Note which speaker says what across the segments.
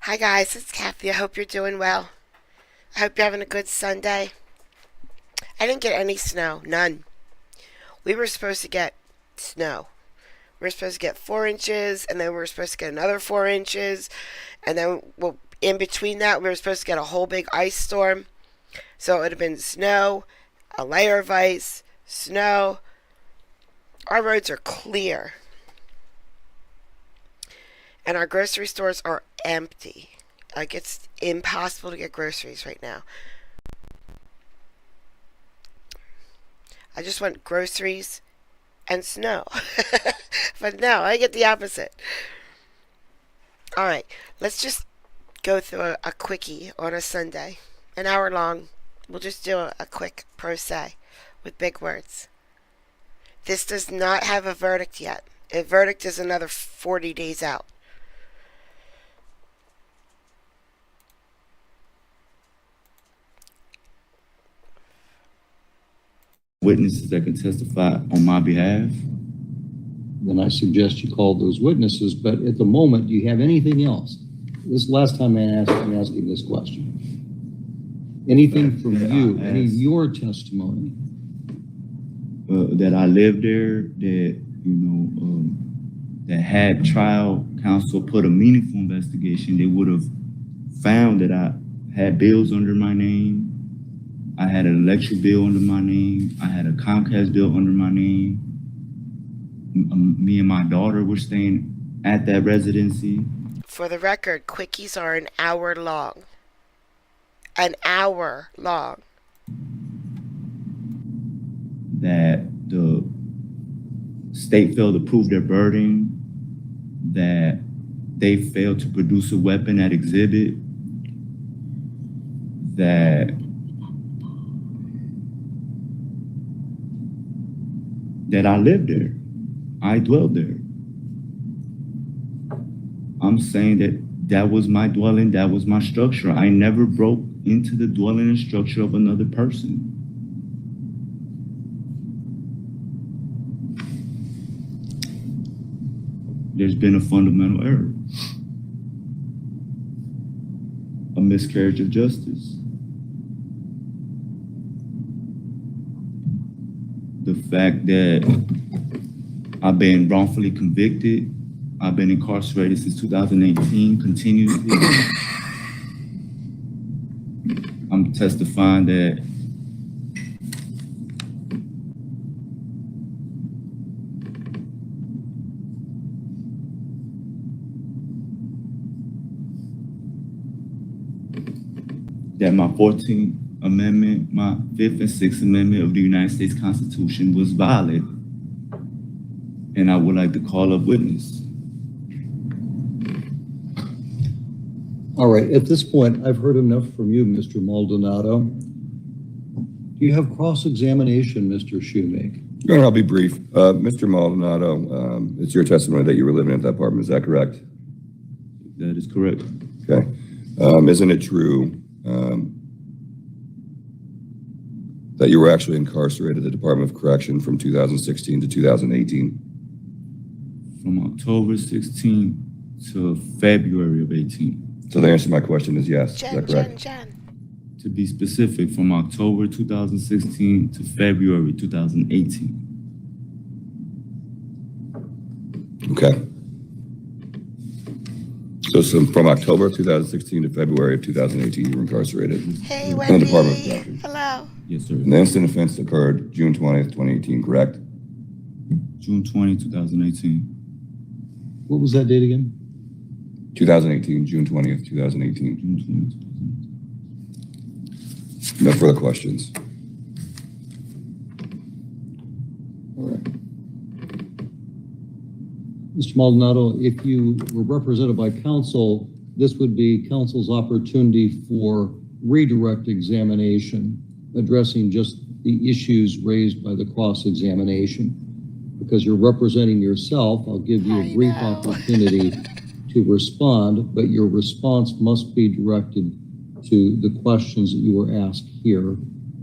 Speaker 1: Hi guys, it's Kathy. I hope you're doing well. I hope you're having a good Sunday. I didn't get any snow, none. We were supposed to get snow. We were supposed to get 4 inches, and then we were supposed to get another 4 inches, and then in between that, we were supposed to get a whole big ice storm. So it would have been snow, a layer of ice, snow. Our roads are clear, and our grocery stores are empty. Like, it's impossible to get groceries right now. I just want groceries and snow. But no, I get the opposite. Alright, let's just go through a quickie on a Sunday. An hour long. We'll just do a quick pro se with big words. This does not have a verdict yet. A verdict is another 40 days out.
Speaker 2: Witnesses that can testify on my behalf.
Speaker 3: Then I suggest you call those witnesses, but at the moment, do you have anything else? This last time I'm asking this question. Anything from you, any of your testimony?
Speaker 2: That I lived there, that, that had trial counsel put a meaningful investigation, they would have found that I had bills under my name. I had an electric bill under my name. I had a Comcast bill under my name. Me and my daughter were staying at that residency.
Speaker 1: For the record, quickies are an hour long. An hour long.
Speaker 2: That the state failed to prove their burden. That they failed to produce a weapon at exhibit. That I lived there. I dwelled there. I'm saying that was my dwelling, that was my structure. I never broke into the dwelling and structure of another person. There's been a fundamental error. A miscarriage of justice. The fact that I've been wrongfully convicted, I've been incarcerated since 2018 continuously. I'm testifying that my 14th Amendment, my 5th and 6th Amendment of the United States Constitution was violated. And I would like to call a witness.
Speaker 3: All right, at this point, I've heard enough from you, Mr. Maldonado. Do you have cross-examination, Mr. Shoemake?
Speaker 4: Your Honor, I'll be brief. Mr. Maldonado, it's your testimony that you were living at that apartment, is that correct?
Speaker 2: That is correct.
Speaker 4: Okay. Isn't it true that you were actually incarcerated at the Department of Correction from 2016 to 2018?
Speaker 2: From October 16 to February of 18.
Speaker 4: So the answer to my question is yes. Is that correct?
Speaker 1: Jen.
Speaker 2: To be specific, from October 2016 to February 2018.
Speaker 4: Okay. So from October of 2016 to February of 2018, you were incarcerated
Speaker 1: Hey,
Speaker 4: in the
Speaker 1: Wendy.
Speaker 4: Department of Correction.
Speaker 1: Hello.
Speaker 2: Yes, sir.
Speaker 4: And the incident offense occurred June 20th, 2018, correct?
Speaker 2: June 20, 2018.
Speaker 3: What was that date again?
Speaker 4: 2018, June 20th, 2018.
Speaker 2: June 20.
Speaker 4: No further questions.
Speaker 3: All right. Mr. Maldonado, if you were represented by counsel, this would be counsel's opportunity for redirect examination, addressing just the issues raised by the cross-examination. Because you're representing yourself, I'll give you a brief opportunity to respond, but your response must be directed to the questions that you were asked here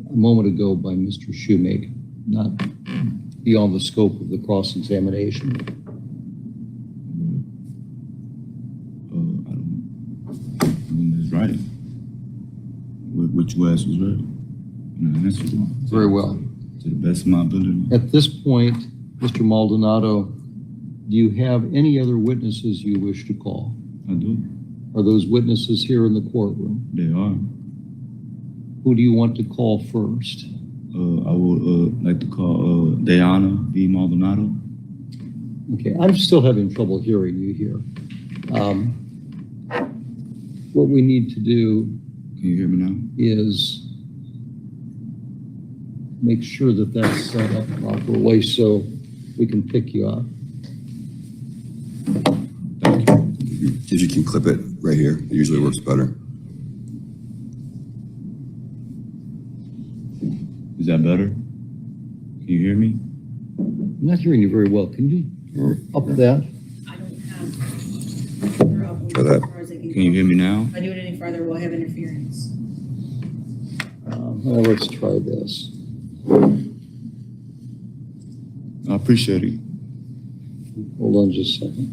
Speaker 3: a moment ago by Mr. Shoemake, not beyond the scope of the cross-examination.
Speaker 2: It's right. What you asked was right. That's
Speaker 3: Very well.
Speaker 2: To the best of my ability.
Speaker 3: At this point, Mr. Maldonado, do you have any other witnesses you wish to call?
Speaker 2: I do.
Speaker 3: Are those witnesses here in the courtroom?
Speaker 2: They are.
Speaker 3: Who do you want to call first?
Speaker 2: I would like to call Diana B. Maldonado.
Speaker 3: Okay, I'm still having trouble hearing you here. What we need to do
Speaker 2: Can you hear me now?
Speaker 3: is make sure that that's set up properly so we can pick you up.
Speaker 4: If you can clip it right here, it usually works better.
Speaker 2: Is that better? Can you hear me?
Speaker 3: I'm not hearing you very well. Can you up that?
Speaker 5: I don't have. They're up
Speaker 4: Try that.
Speaker 5: as far as they
Speaker 2: Can you hear me now?
Speaker 5: If I do it any farther, we'll have interference.
Speaker 3: Well, let's try this.
Speaker 2: I appreciate it.
Speaker 3: Hold on just a second.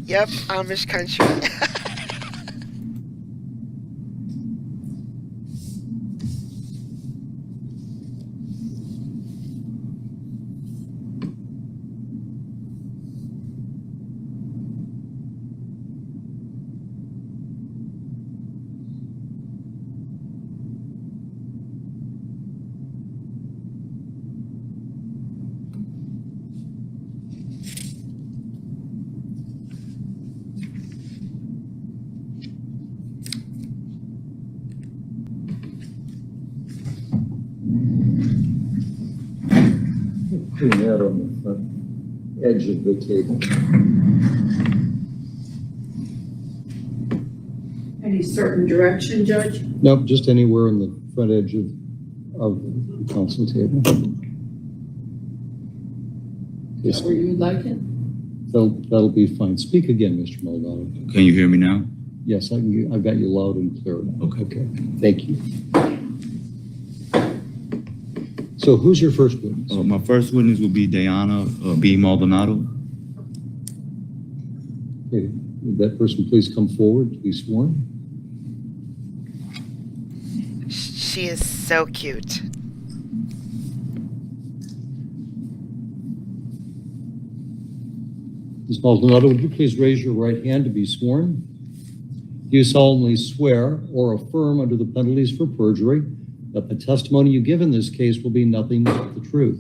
Speaker 1: Yep, Amish country.
Speaker 3: Putting that on the front edge of the table.
Speaker 5: Any certain direction, Judge?
Speaker 3: Nope, just anywhere on the front edge of the council table.
Speaker 5: Is that where you would like it?
Speaker 3: That'll be fine. Speak again, Mr. Maldonado.
Speaker 2: Can you hear me now?
Speaker 3: Yes, I've got you loud and clear now.
Speaker 2: Okay.
Speaker 3: Thank you. So who's your first witness?
Speaker 2: My first witness will be Diana B. Maldonado.
Speaker 3: Okay. Would that person please come forward to be sworn?
Speaker 1: She is so cute.
Speaker 3: Ms. Maldonado, would you please raise your right hand to be sworn? Do you solemnly swear or affirm under the penalties for perjury that the testimony you give in this case will be nothing but the truth?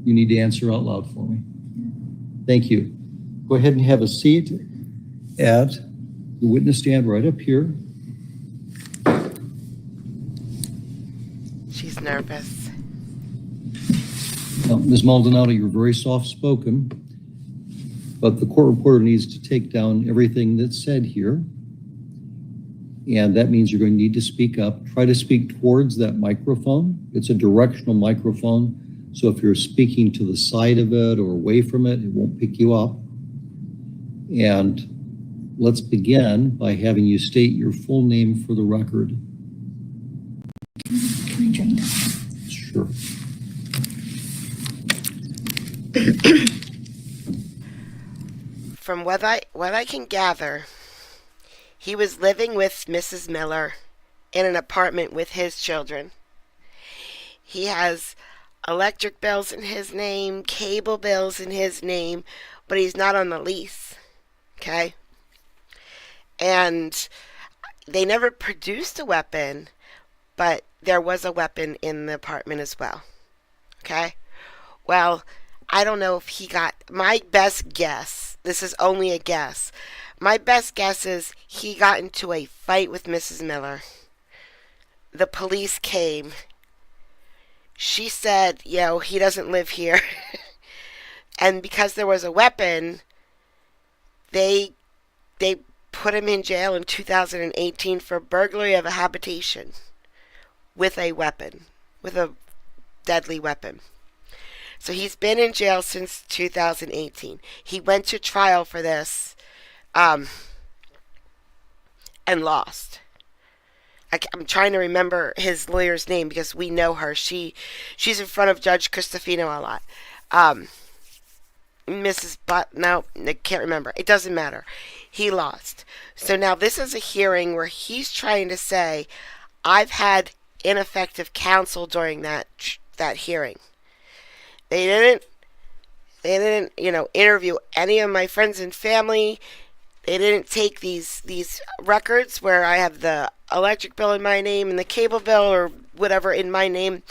Speaker 3: You need to answer out loud for me. Thank you. Go ahead and have a seat at the witness stand right up here.
Speaker 1: She's nervous.
Speaker 3: Now, Ms. Maldonado, you're very soft-spoken, but the court reporter needs to take down everything that's said here. And that means you're going to need to speak up. Try to speak towards that microphone. It's a directional microphone. So if you're speaking to the side of it or away from it, it won't pick you up. And let's begin by having you state your full name for the record.
Speaker 6: Can I drink that?
Speaker 3: Sure.
Speaker 1: From what I can gather, he was living with Mrs. Miller in an apartment with his children. He has electric bills in his name, cable bills in his name, but he's not on the lease. Okay? And they never produced a weapon, but there was a weapon in the apartment as well. Okay? Well, I don't know if he got, my best guess, this is only a guess, my best guess is he got into a fight with Mrs. Miller. The police came. She said, he doesn't live here. And because there was a weapon, they put him in jail in 2018 for burglary of a habitation with a weapon, with a deadly weapon. So he's been in jail since 2018. He went to trial for this and lost. I'm trying to remember his lawyer's name because we know her. She's in front of Judge Cristofino a lot. Mrs. No, I can't remember. It doesn't matter. He lost. So now this is a hearing where he's trying to say, I've had ineffective counsel during that hearing. They didn't, interview any of my friends and family. They didn't take these records where I have the electric bill in my name and the cable bill or whatever in my name.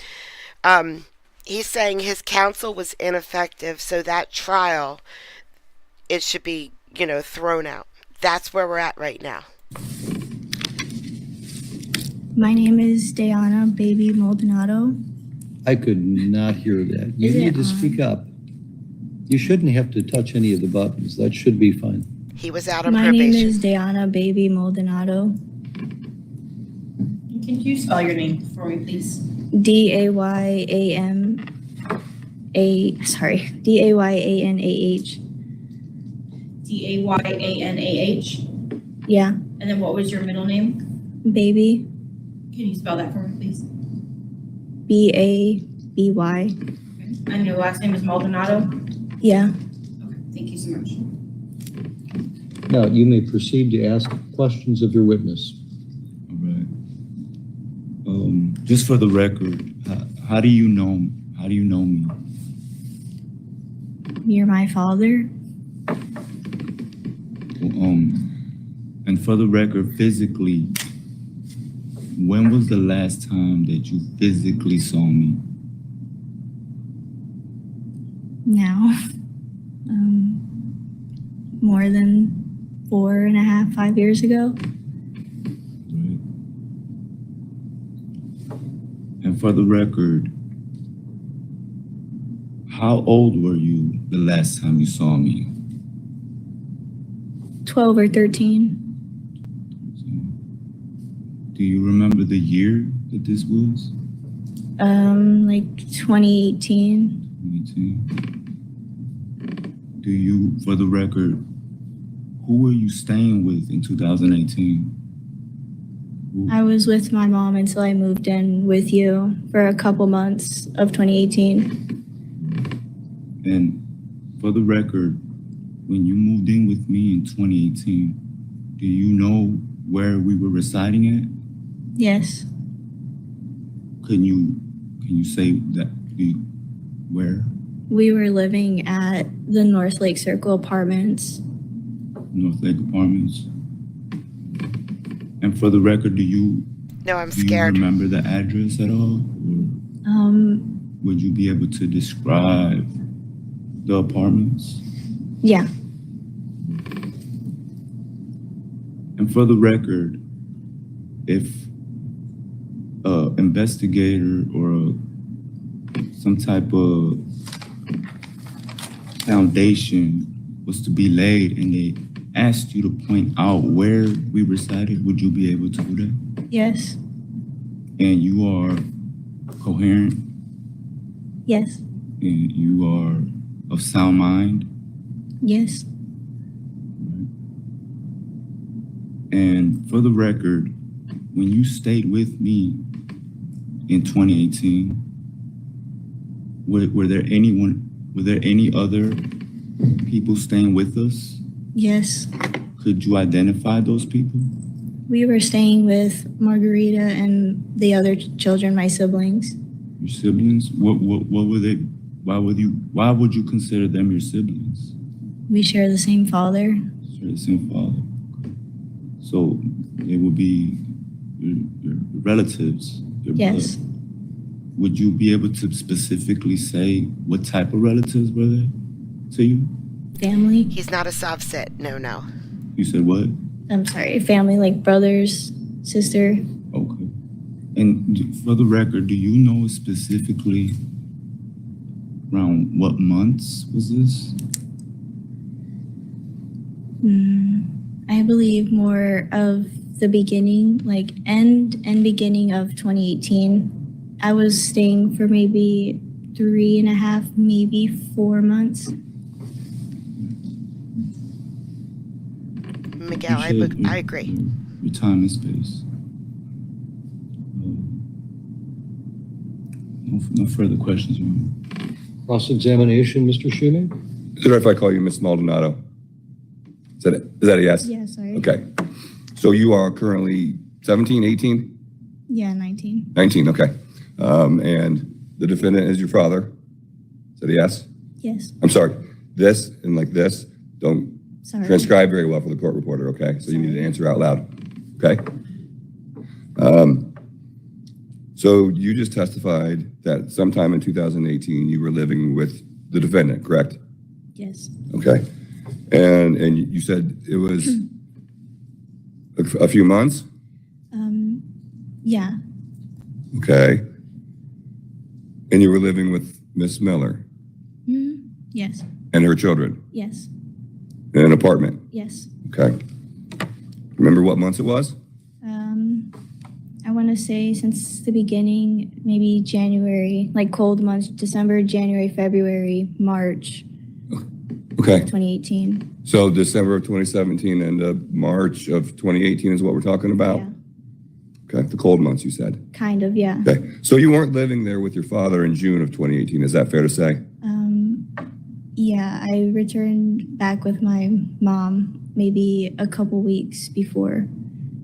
Speaker 1: He's saying his counsel was ineffective, so that trial, it should be, thrown out. That's where we're at right now.
Speaker 6: My name is Diana Baby Maldonado.
Speaker 3: I could not hear that. You
Speaker 6: Is it
Speaker 3: need to
Speaker 6: on?
Speaker 3: speak up. You shouldn't have to touch any of the buttons. That should be fine.
Speaker 1: He was out on
Speaker 6: My name
Speaker 1: probation.
Speaker 6: is Diana Baby Maldonado.
Speaker 5: Can you spell your name for me, please?
Speaker 6: Dayana.
Speaker 5: DayanaH.
Speaker 6: Yeah,
Speaker 5: And then what was your middle name?
Speaker 6: Baby.
Speaker 5: Can you spell that for me, please?
Speaker 6: Baby.
Speaker 5: And your last name is Maldonado?
Speaker 6: Yeah.
Speaker 5: Okay, thank you so much.
Speaker 3: Now, you may proceed to ask questions of your witness.
Speaker 2: All right. Just for the record, how do you know me?
Speaker 6: You're my father.
Speaker 2: And for the record, physically, when was the last time that you physically saw me?
Speaker 6: Now. More than 4.5, 5 years ago.
Speaker 2: Right. And for the record, how old were you the last time you saw me?
Speaker 6: 12 or 13.
Speaker 2: Do you remember the year that this was?
Speaker 6: Like 2018.
Speaker 2: 2018. Do you, for the record, who were you staying with in 2018?
Speaker 6: I was with my mom until I moved in with you for a couple months of 2018.
Speaker 2: And for the record, when you moved in with me in 2018, do you know where we were residing at?
Speaker 6: Yes.
Speaker 2: Can you say that where?
Speaker 6: We were living at the North Lake Circle Apartments.
Speaker 2: North Lake Apartments. And for the record, do you
Speaker 1: No, I'm scared.
Speaker 2: remember the address at all? Or would you be able to describe the apartments?
Speaker 6: Yeah.
Speaker 2: And for the record, if an investigator or some type of foundation was to be laid and they asked you to point out where we resided, would you be able to do that?
Speaker 6: Yes.
Speaker 2: And you are coherent
Speaker 6: Yes.
Speaker 2: and you are of sound mind.
Speaker 6: Yes.
Speaker 2: And for the record, when you stayed with me in 2018, were there any other people staying with us?
Speaker 6: Yes.
Speaker 2: Could you identify those people?
Speaker 6: We were staying with Margarita and the other children, my siblings.
Speaker 2: Your siblings? What were they? Why would you consider them your siblings?
Speaker 6: We share the same father.
Speaker 2: Share the same father. So they would be your relatives. Your
Speaker 6: Yes.
Speaker 2: blood. Would you be able to specifically say what type of relatives were they to you?
Speaker 6: Family.
Speaker 1: He's not a soft set. No.
Speaker 2: You said what?
Speaker 6: I'm sorry. Family, like brothers, sister.
Speaker 2: Okay. And for the record, do you know specifically around what months was this?
Speaker 6: I believe more of the beginning, like end beginning of 2018. I was staying for maybe 3.5, maybe 4 months.
Speaker 1: Miguel,
Speaker 2: Appreciate
Speaker 1: I agree.
Speaker 2: Your time and space. No further questions, man.
Speaker 3: Cross-examination, Mr. Schuman?
Speaker 4: Is it right if I call you Miss Maldonado? Is that a yes?
Speaker 6: Yeah, sorry.
Speaker 4: Okay. So you are currently 17, 18?
Speaker 6: Yeah, 19.
Speaker 4: 19, okay. And the defendant is your father? Is that a yes?
Speaker 6: Yes.
Speaker 4: I'm sorry. This and like this don't
Speaker 6: Sorry.
Speaker 4: transcribe very well for the court reporter, okay? So you need to answer out loud, okay? So you just testified that sometime in 2018 you were living with the defendant, correct?
Speaker 6: Yes.
Speaker 4: Okay. And you said it was a few months?
Speaker 6: Yeah.
Speaker 4: Okay. And you were living with Miss Miller
Speaker 6: Yes.
Speaker 4: and her children
Speaker 6: Yes.
Speaker 4: in an apartment?
Speaker 6: Yes.
Speaker 4: Okay. Remember what months it was?
Speaker 6: I want to say since the beginning, maybe January, like cold months, December, January, February, March
Speaker 4: Okay.
Speaker 6: 2018.
Speaker 4: So December of 2017 and March of 2018 is what we're talking about?
Speaker 6: Yeah.
Speaker 4: Okay. The cold months, you said.
Speaker 6: Kind of, yeah.
Speaker 4: Okay. So you weren't living there with your father in June of 2018. Is that fair to say?
Speaker 6: Yeah, I returned back with my mom maybe a couple weeks before.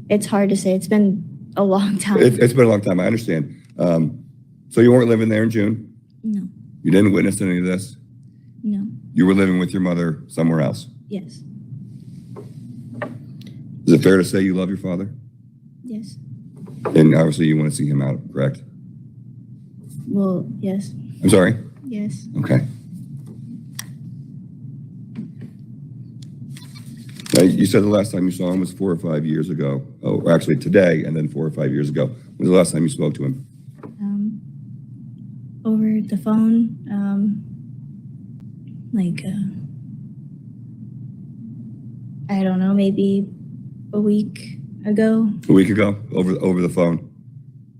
Speaker 6: It's hard to say. It's been a long time.
Speaker 4: It's been a long time. I understand. So you weren't living there in June?
Speaker 6: No.
Speaker 4: You didn't witness any of this?
Speaker 6: No.
Speaker 4: You were living with your mother somewhere else?
Speaker 6: Yes.
Speaker 4: Is it fair to say you love your father?
Speaker 6: Yes.
Speaker 4: And obviously you want to see him out, correct?
Speaker 6: Well, yes.
Speaker 4: I'm sorry?
Speaker 6: Yes.
Speaker 4: Okay. Now, you said the last time you saw him was 4 or 5 years ago. Oh, actually today and then 4 or 5 years ago. When was the last time you spoke to him?
Speaker 6: Over the phone, I don't know, maybe a week ago.
Speaker 4: A week ago? Over the phone?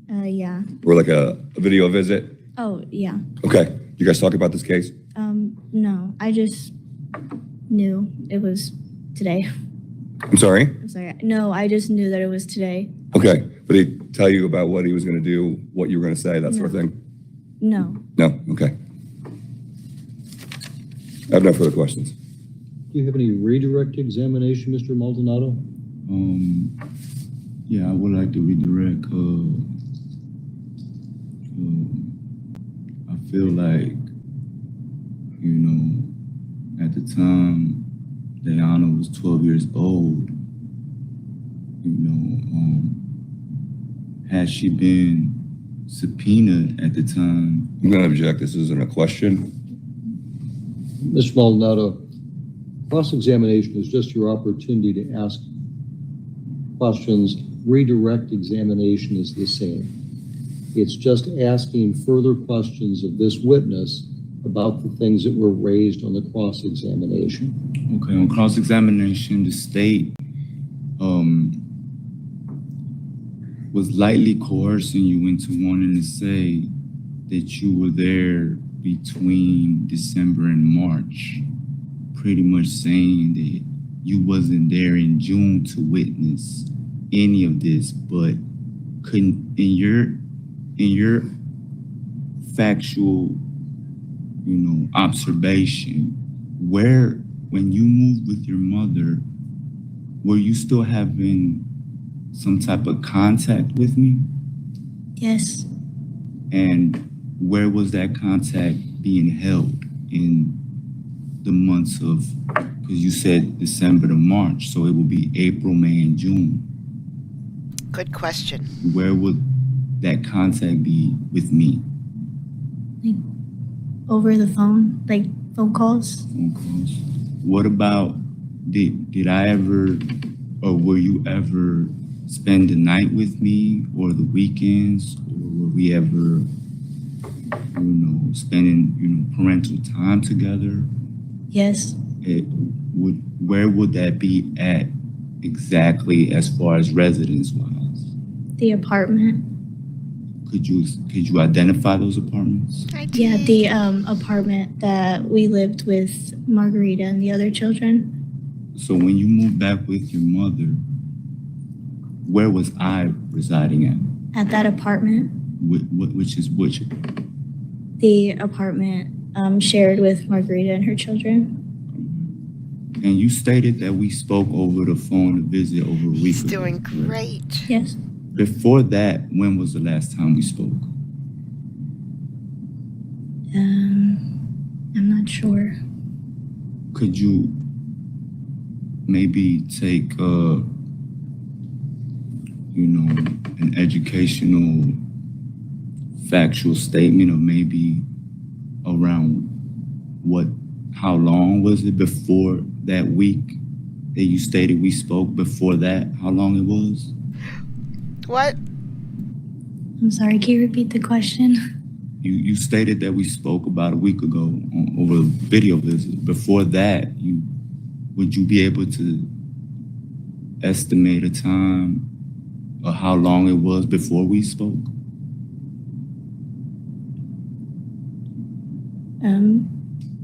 Speaker 6: Yeah.
Speaker 4: Or like a video visit?
Speaker 6: Oh, yeah.
Speaker 4: Okay. You guys talk about this case?
Speaker 6: No, I just knew it was today.
Speaker 4: I'm sorry?
Speaker 6: I'm sorry. No, I just knew that it was today.
Speaker 4: Okay. But he tell you about what he was going to do, what you were going to say, that sort of thing?
Speaker 6: No.
Speaker 4: No? Okay. I have no further questions.
Speaker 3: Do you have any redirect examination, Mr. Maldonado?
Speaker 2: Yeah, I would like to redirect. I feel like, at the time Diana was 12 years old, had she been subpoenaed at the time.
Speaker 4: I'm going to object. This isn't a question.
Speaker 3: Mr. Maldonado, cross-examination is just your opportunity to ask questions. Redirect examination is the same. It's just asking further questions of this witness about the things that were raised on the cross-examination.
Speaker 2: Okay, on cross-examination, the state was lightly coercing you into wanting to say that you were there between December and March, pretty much saying that you wasn't there in June to witness any of this, but couldn't, in your factual, observation, when you moved with your mother, were you still having some type of contact with me?
Speaker 6: Yes.
Speaker 2: And where was that contact being held in the months of, because you said December to March, so it would be April, May, and June.
Speaker 1: Good question.
Speaker 2: Where would that contact be with me?
Speaker 6: Like over the phone, like phone calls.
Speaker 2: Phone calls. What about, did I ever, or were you ever spend the night with me or the weekends, or were we ever, spending, parental time together?
Speaker 6: Yes.
Speaker 2: Where would that be at exactly as far as residence-wise?
Speaker 6: The apartment.
Speaker 2: Could you identify those apartments?
Speaker 6: Yeah, the apartment that we lived with Margarita and the other children.
Speaker 2: So when you moved back with your mother, where was I residing at?
Speaker 6: At that apartment.
Speaker 2: Which is which?
Speaker 6: The apartment shared with Margarita and her children.
Speaker 2: And you stated that we spoke over the phone, a visit over a week
Speaker 1: He's
Speaker 2: ago.
Speaker 1: doing
Speaker 2: correct?
Speaker 1: great.
Speaker 6: Yes.
Speaker 2: Before that, when was the last time we spoke?
Speaker 6: I'm not sure.
Speaker 2: Could you maybe take, an educational, factual statement of maybe around how long was it before that week that you stated we spoke? Before that, how long it was?
Speaker 1: What?
Speaker 6: I'm sorry, can you repeat the question?
Speaker 2: You stated that we spoke about a week ago over a video visit. Before that, would you be able to estimate a time of how long it was before we spoke?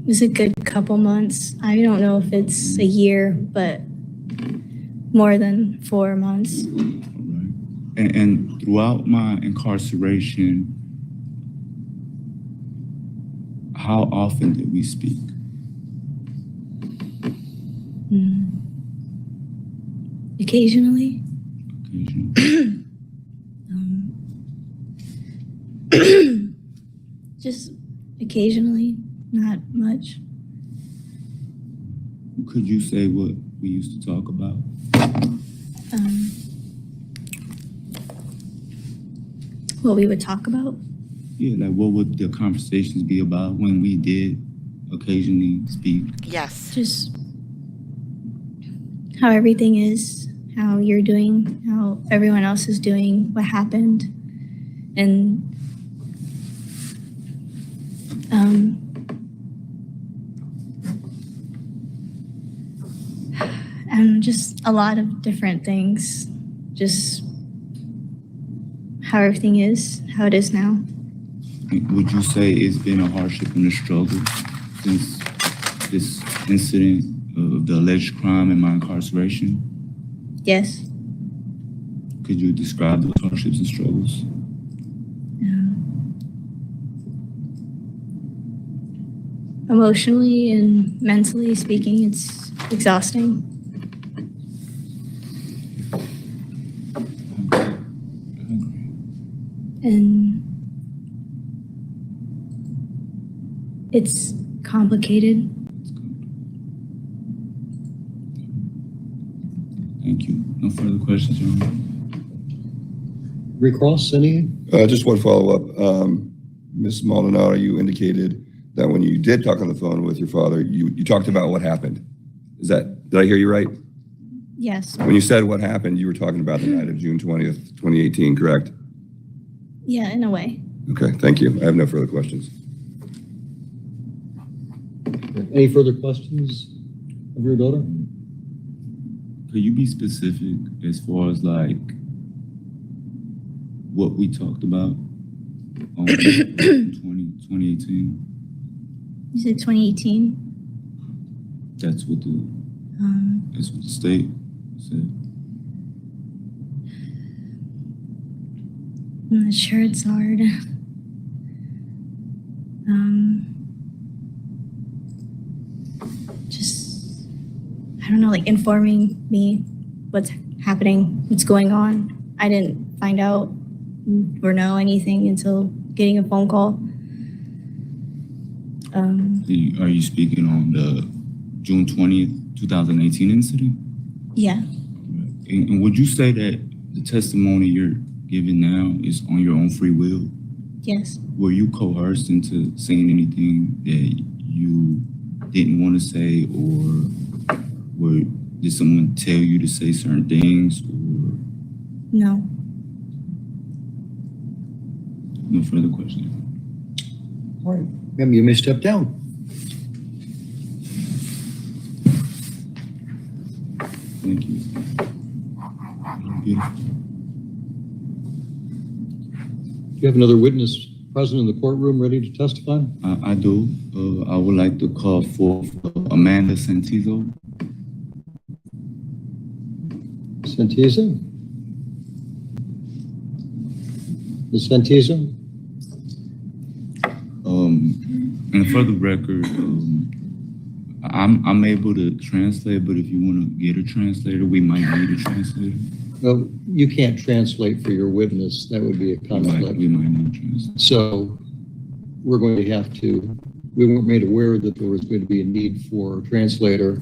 Speaker 6: It's a good couple months. I don't know if it's a year, but more than 4 months.
Speaker 2: All right. And throughout my incarceration, how often did we speak?
Speaker 6: Occasionally.
Speaker 2: Occasionally.
Speaker 6: Just occasionally, not much.
Speaker 2: Could you say what we used to talk about?
Speaker 6: What we would talk about?
Speaker 2: Yeah, like what would the conversations be about when we did occasionally speak?
Speaker 1: Yes.
Speaker 6: Just how everything is, how you're doing, how everyone else is doing, what happened, and just a lot of different things. Just how everything is, how it is now.
Speaker 2: Would you say it's been a hardship and a struggle since this incident of the alleged crime and my incarceration?
Speaker 6: Yes.
Speaker 2: Could you describe those hardships and struggles?
Speaker 6: Emotionally and mentally speaking, it's exhausting. And it's complicated.
Speaker 2: Thank you. No further questions, Your Honor.
Speaker 3: Recross, any?
Speaker 4: Just one follow-up. Ms. Maldonado, you indicated that when you did talk on the phone with your father, you talked about what happened. Did I hear you right?
Speaker 6: Yes.
Speaker 4: When you said what happened, you were talking about the night of June 20th, 2018, correct?
Speaker 6: Yeah, in a way.
Speaker 4: Okay, thank you. I have no further questions.
Speaker 3: Any further questions of your daughter?
Speaker 2: Could you be specific as far as like what we talked about on 2018?
Speaker 6: You said 2018?
Speaker 2: That's what the state said.
Speaker 6: I'm not sure, it's hard. Just, I don't know, like informing me what's happening, what's going on. I didn't find out or know anything until getting a phone call.
Speaker 2: Are you speaking on the June 20th, 2018 incident?
Speaker 6: Yeah.
Speaker 2: And would you say that the testimony you're giving now is on your own free will?
Speaker 6: Yes.
Speaker 2: Were you coerced into saying anything that you didn't want to say, or did someone tell you to say certain things, or?
Speaker 6: No.
Speaker 2: No further questions.
Speaker 3: All right, ma'am, you may step down.
Speaker 2: Thank you. Beautiful.
Speaker 3: Do you have another witness present in the courtroom ready to testify?
Speaker 2: I do. I would like to call for Amanda Santizo.
Speaker 3: Santiza? Ms. Santiza?
Speaker 2: And for the record, I'm able to translate, but if you want to get a translator, we might need a translator.
Speaker 3: Well, you can't translate for your witness. That would be a conflict.
Speaker 2: We might need a translator.
Speaker 3: So we're going to have to, we weren't made aware that there was going to be a need for a translator.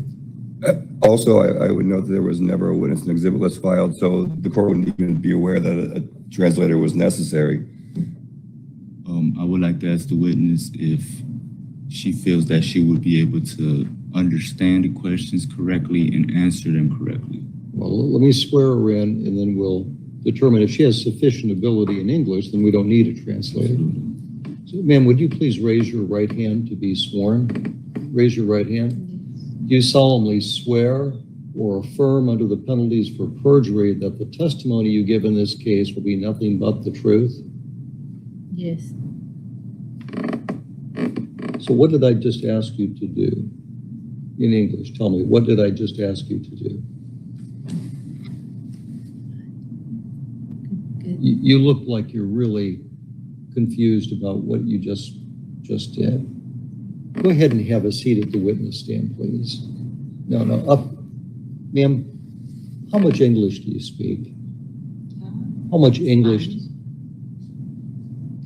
Speaker 4: Also, I would note that there was never a witness and exhibit list filed, so the court wouldn't even be aware that a translator was necessary.
Speaker 2: I would like to ask the witness if she feels that she would be able to understand the questions correctly and answer them correctly.
Speaker 3: Well, let me swear her in, and then we'll determine if she has sufficient ability in English, then we don't need a translator. So, ma'am, would you please raise your right hand to be sworn? Raise your right hand. Do you solemnly swear or affirm under the penalties for perjury that the testimony you give in this case will be nothing but the truth?
Speaker 7: Yes.
Speaker 3: So what did I just ask you to do? In English, tell me, what did I just ask you to do?
Speaker 7: Good.
Speaker 3: You look like you're really confused about what you just did. Go ahead and have a seat at the witness stand, please. No, up. Ma'am, how much English do you speak? How much English?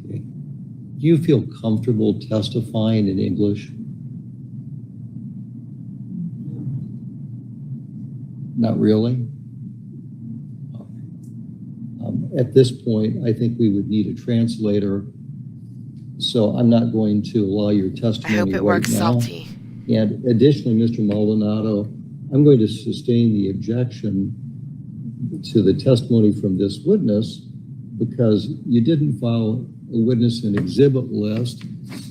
Speaker 3: Okay. Do you feel comfortable testifying in English? Not really? At this point, I think we would need a translator. So I'm not going to allow your
Speaker 1: I
Speaker 3: testimony
Speaker 1: hope it
Speaker 3: right
Speaker 1: works,
Speaker 3: now.
Speaker 1: Salty.
Speaker 3: And additionally, Mr. Maldonado, I'm going to sustain the objection to the testimony from this witness because you didn't file a witness and exhibit list,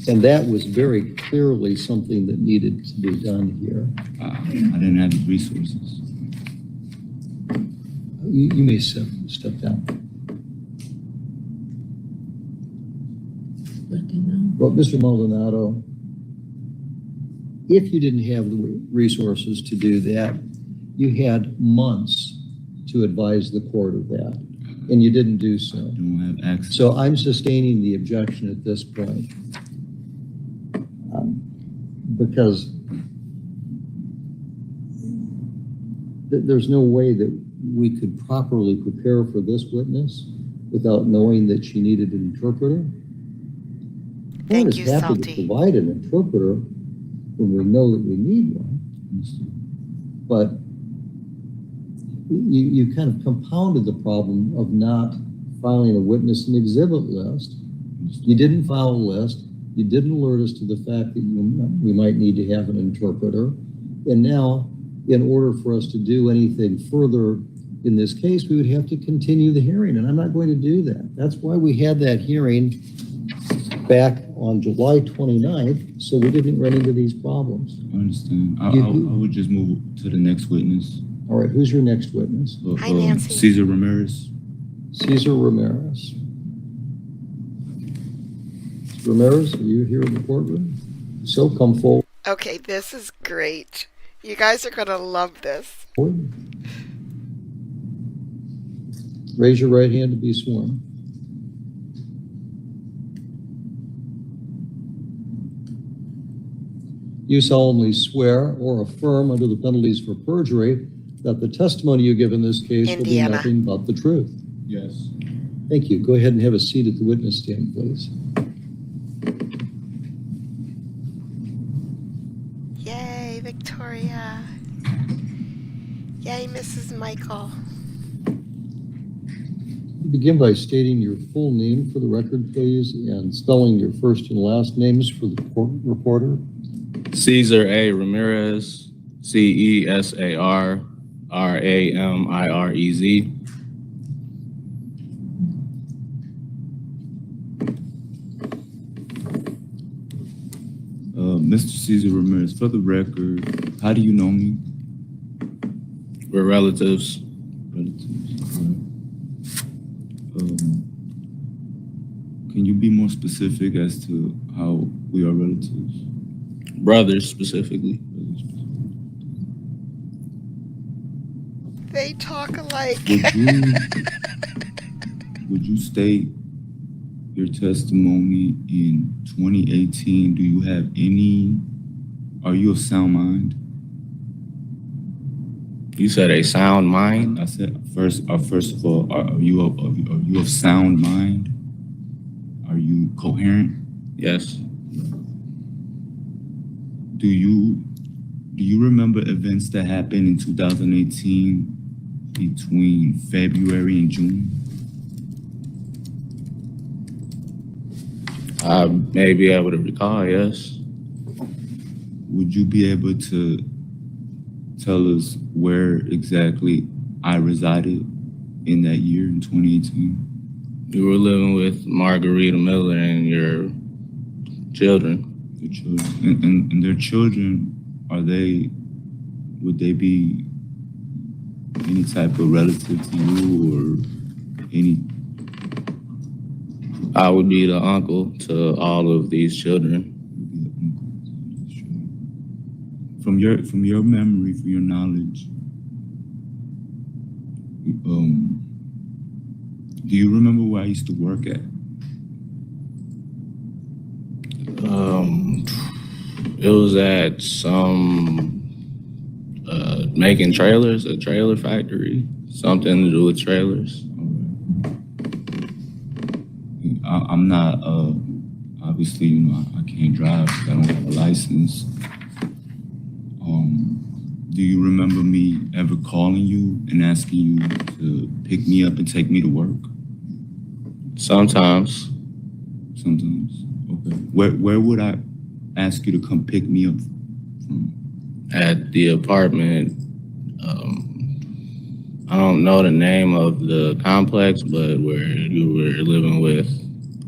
Speaker 3: and that was very clearly something that needed to be done here.
Speaker 2: I didn't have the resources.
Speaker 3: You may step down. Well, Mr. Maldonado, if you didn't have the resources to do that, you had months to advise the court of that, and you didn't do so.
Speaker 2: I don't have access.
Speaker 3: So I'm sustaining the objection at this point. Because there's no way that we could properly prepare for this witness without knowing that she needed an interpreter.
Speaker 1: Thank you,
Speaker 3: We're happy to
Speaker 1: Salty.
Speaker 3: provide an interpreter when we know that we need one. But you kind of compounded the problem of not filing a witness and exhibit list. You didn't file a list. You didn't alert us to the fact that we might need to have an interpreter. And now, in order for us to do anything further in this case, we would have to continue the hearing, and I'm not going to do that. That's why we had that hearing back on July 29th, so we didn't run into these problems.
Speaker 2: I understand. I would just move to the next witness.
Speaker 3: All right, who's your next witness?
Speaker 1: Hi, Nancy.
Speaker 2: Cesar Ramirez.
Speaker 3: Cesar Ramirez. Mr. Ramirez, are you here in the courtroom? So come forward.
Speaker 1: Okay, this is great. You guys are going to love this.
Speaker 3: Raise your right hand to be sworn. You solemnly swear or affirm under the penalties for perjury that the testimony you give in this case will be
Speaker 1: Indiana.
Speaker 3: nothing but the truth.
Speaker 2: Yes.
Speaker 3: Thank you. Go ahead and have a seat at the witness stand, please.
Speaker 1: Yay, Victoria. Yay, Mrs. Michael.
Speaker 3: Begin by stating your full name for the record, please, and spelling your first and last names for the court reporter.
Speaker 8: Cesar A. Ramirez, Cesar Ramirez.
Speaker 2: Mr. Cesar Ramirez, for the record, how do you know me?
Speaker 8: We're relatives.
Speaker 2: Relatives. Can you be more specific as to how we are relatives?
Speaker 8: Brothers, specifically.
Speaker 1: They talk alike.
Speaker 2: Would you state your testimony in 2018? Do you have any Are you of sound mind?
Speaker 8: You said a sound mind?
Speaker 2: I said first of all, are you of sound mind? Are you coherent?
Speaker 8: Yes.
Speaker 2: Do you remember events that happened in 2018 between February and June?
Speaker 8: I may be able to recall, yes.
Speaker 2: Would you be able to tell us where exactly I resided in that year in 2018?
Speaker 8: You were living with Margarita Miller and your children.
Speaker 2: Your children. And their children, would they be any type of relative to you or any?
Speaker 8: I would be the uncle to all of these children.
Speaker 2: From your memory, from your knowledge, do you remember where I used to work at?
Speaker 8: It was at some making trailers, a trailer factory, something to do with trailers.
Speaker 2: I'm not, obviously, you know, I can't drive because I don't have a license. Do you remember me ever calling you and asking you to pick me up and take me to work?
Speaker 8: Sometimes.
Speaker 2: Sometimes. Okay. Where would I ask you to come pick me up from?
Speaker 8: At the apartment. I don't know the name of the complex, but where you were living with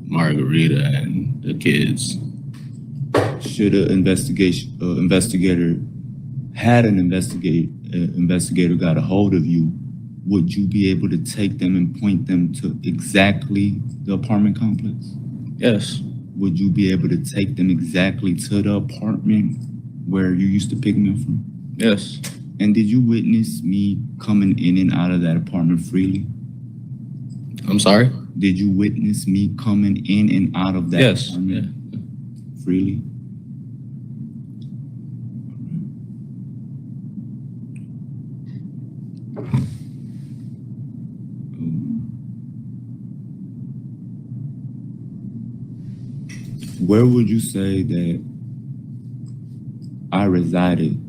Speaker 8: Margarita and the kids.
Speaker 2: Should an investigator got a hold of you, would you be able to take them and point them to exactly the apartment complex?
Speaker 8: Yes.
Speaker 2: Would you be able to take them exactly to the apartment where you used to pick me up from?
Speaker 8: Yes.
Speaker 2: And did you witness me coming in and out of that apartment freely?
Speaker 8: I'm sorry?
Speaker 2: Did you witness me coming in and out of that
Speaker 8: Yes.
Speaker 2: apartment freely? Where would you say that I resided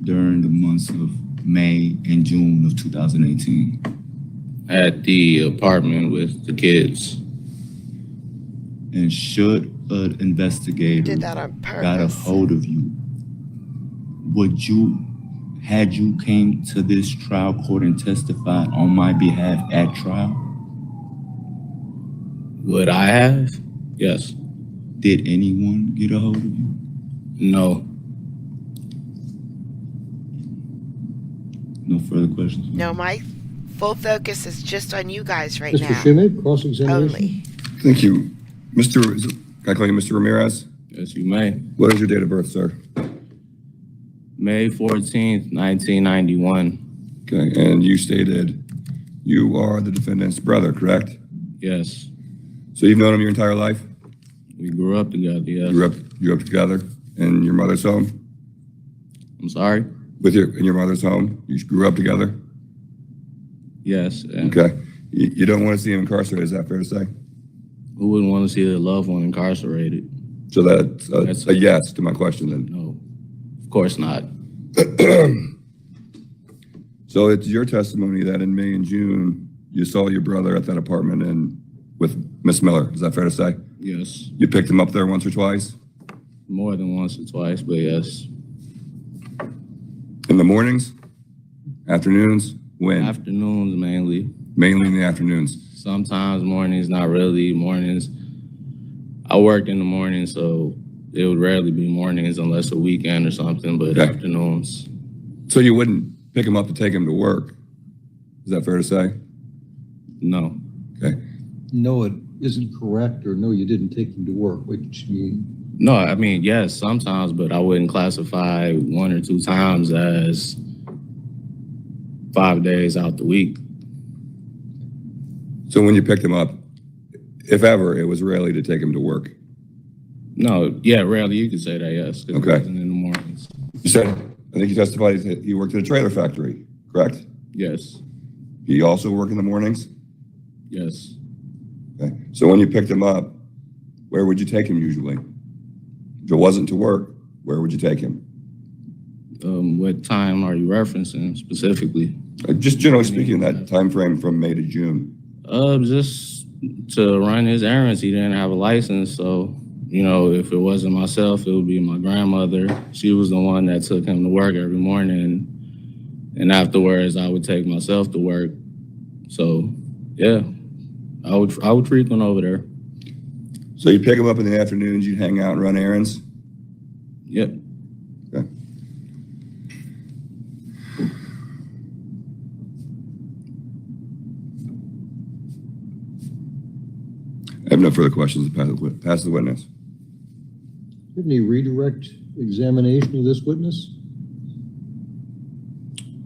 Speaker 2: during the months of May and June of 2018?
Speaker 8: At the apartment with the kids.
Speaker 2: And should an investigator
Speaker 1: Did that on purpose.
Speaker 2: got a hold of you, had you came to this trial court and testified on my behalf at trial?
Speaker 8: Would I have? Yes.
Speaker 2: Did anyone get a hold of you?
Speaker 8: No.
Speaker 2: No further questions?
Speaker 1: No, my full focus is just on you guys right
Speaker 3: Mr.
Speaker 1: now.
Speaker 3: Shimmy, cross-examination?
Speaker 1: Only.
Speaker 4: Thank you. Can I call you Mr. Ramirez?
Speaker 8: Yes, you may.
Speaker 4: What is your date of birth, sir?
Speaker 8: May 14th, 1991.
Speaker 4: Okay, and you stated you are the defendant's brother, correct?
Speaker 8: Yes.
Speaker 4: So you've known him your entire life?
Speaker 8: We grew up together, yes.
Speaker 4: You grew up together in your mother's home?
Speaker 8: I'm sorry?
Speaker 4: In your mother's home? You grew up together?
Speaker 8: Yes. And
Speaker 4: Okay. You don't want to see him incarcerated, is that fair to say?
Speaker 8: who wouldn't want to see their loved one incarcerated?
Speaker 4: So that's a yes to my question then.
Speaker 8: No, of course not.
Speaker 4: So it's your testimony that in May and June, you saw your brother at that apartment and with Miss Miller. Is that fair to say?
Speaker 8: Yes.
Speaker 4: You picked him up there once or twice?
Speaker 8: More than once or twice, but yes.
Speaker 4: In the mornings? Afternoons? When?
Speaker 8: Afternoons mainly.
Speaker 4: Mainly in the afternoons.
Speaker 8: Sometimes mornings, not really. Mornings. I work in the morning, so it would rarely be mornings unless a weekend or something, but
Speaker 4: Okay.
Speaker 8: afternoons.
Speaker 4: So you wouldn't pick him up to take him to work? Is that fair to say?
Speaker 8: No.
Speaker 4: Okay.
Speaker 3: No, it isn't correct, or no, you didn't take him to work. What did you mean?
Speaker 8: No, I mean, yes, sometimes, but I wouldn't classify 1 or 2 times as 5 days out the week.
Speaker 4: So when you picked him up, if ever, it was rarely to take him to work?
Speaker 8: No, yeah, rarely you could say that, yes. 'Cause
Speaker 4: Okay.
Speaker 8: It wasn't in the mornings.
Speaker 4: You said, I think you testified that he worked at a trailer factory, correct?
Speaker 8: Yes.
Speaker 4: He also work in the mornings?
Speaker 8: Yes.
Speaker 4: Okay. So when you picked him up, where would you take him usually? If it wasn't to work, where would you take him?
Speaker 8: What time are you referencing specifically?
Speaker 4: Just generally speaking, that time frame from May to June.
Speaker 8: Just to run his errands. He didn't have a license, so you know, if it wasn't myself, it would be my grandmother. She was the one that took him to work every morning, and afterwards, I would take myself to work. So, yeah, I would frequent over there.
Speaker 4: So you pick him up in the afternoons, you'd hang out and run errands?
Speaker 8: Yep.
Speaker 4: Okay. I have no further questions. Pass the witness.
Speaker 3: Do you have any redirect examination of this witness?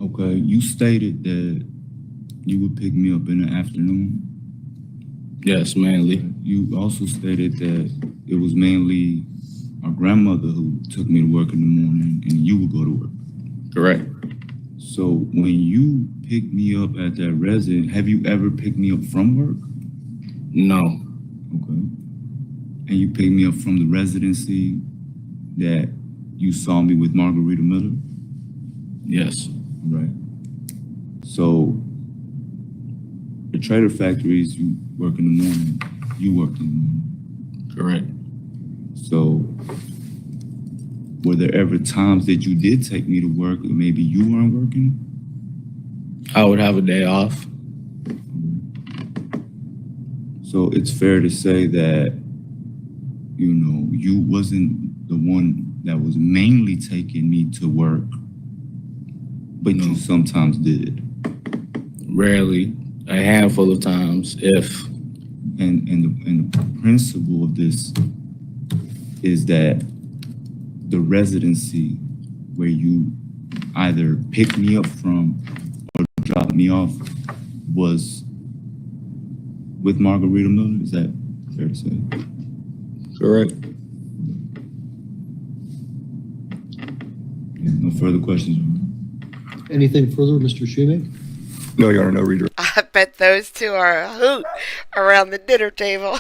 Speaker 2: Okay, you stated that you would pick me up in the afternoon.
Speaker 8: Yes, mainly.
Speaker 2: You also stated that it was mainly our grandmother who took me to work in the morning and you would go to work.
Speaker 8: Correct.
Speaker 2: So when you picked me up at that residence, have you ever picked me up from work?
Speaker 8: No.
Speaker 2: Okay. And you picked me up from the residency that you saw me with Margarita Miller?
Speaker 8: Yes.
Speaker 2: Right. So the trailer factories, you work in the morning, you worked in the morning.
Speaker 8: Correct.
Speaker 2: So were there ever times that you did take me to work or maybe you weren't working?
Speaker 8: I would have a day off.
Speaker 2: So it's fair to say that, you know, you wasn't the one that was mainly taking me to work, but you sometimes did.
Speaker 8: Rarely. A handful of times, if.
Speaker 2: And the principle of this is that the residency where you either picked me up from or dropped me off was with Margarita Miller. Is that fair to say?
Speaker 8: Correct.
Speaker 2: No further questions?
Speaker 3: Anything further, Mr. Schumake?
Speaker 4: No, Your Honor, no redirect.
Speaker 1: I bet those two are a hoot around the dinner table.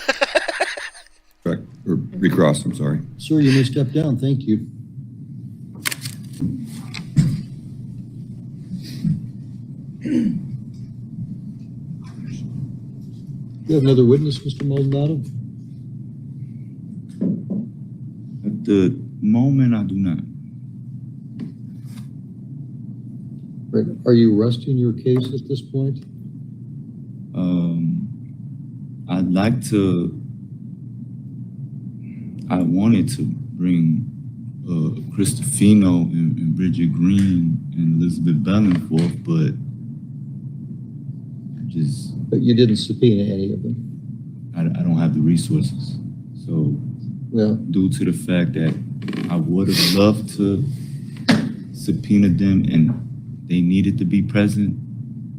Speaker 4: Or recross, I'm sorry.
Speaker 3: Sir, you may step down. Thank you. You have another witness, Mr. Maldonado?
Speaker 2: At the moment, I do not.
Speaker 3: Right. Are you resting your case at this point?
Speaker 2: I'd like to. I wanted to bring Christofino and Bridget Green and Elizabeth Bellenforth, but
Speaker 3: But you didn't subpoena any of them?
Speaker 2: I don't have the resources. So
Speaker 3: Well,
Speaker 2: due to the fact that I would have loved to subpoena them and they needed to be present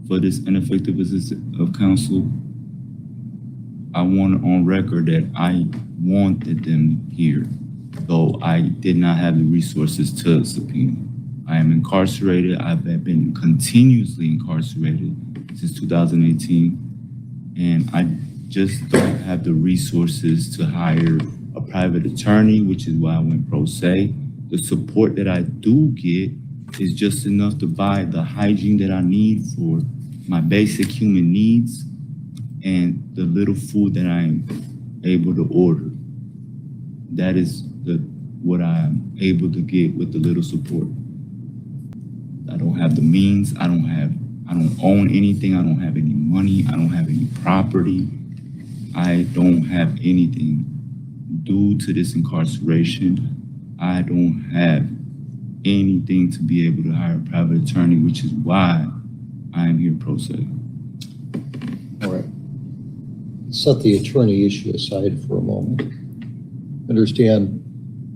Speaker 2: for this ineffective assistance of counsel, I want on record that I wanted them here, though I did not have the resources to subpoena. I am incarcerated. I've been continuously incarcerated since 2018, and I just don't have the resources to hire a private attorney, which is why I went pro se. The support that I do get is just enough to buy the hygiene that I need for my basic human needs and the little food that I am able to order. That is what I am able to get with the little support. I don't have the means. I don't own anything. I don't have any money. I don't have any property. I don't have anything. Due to this incarceration, I don't have anything to be able to hire a private attorney, which is why I am here pro se.
Speaker 3: all right. Set the attorney issue aside for a moment. Understand,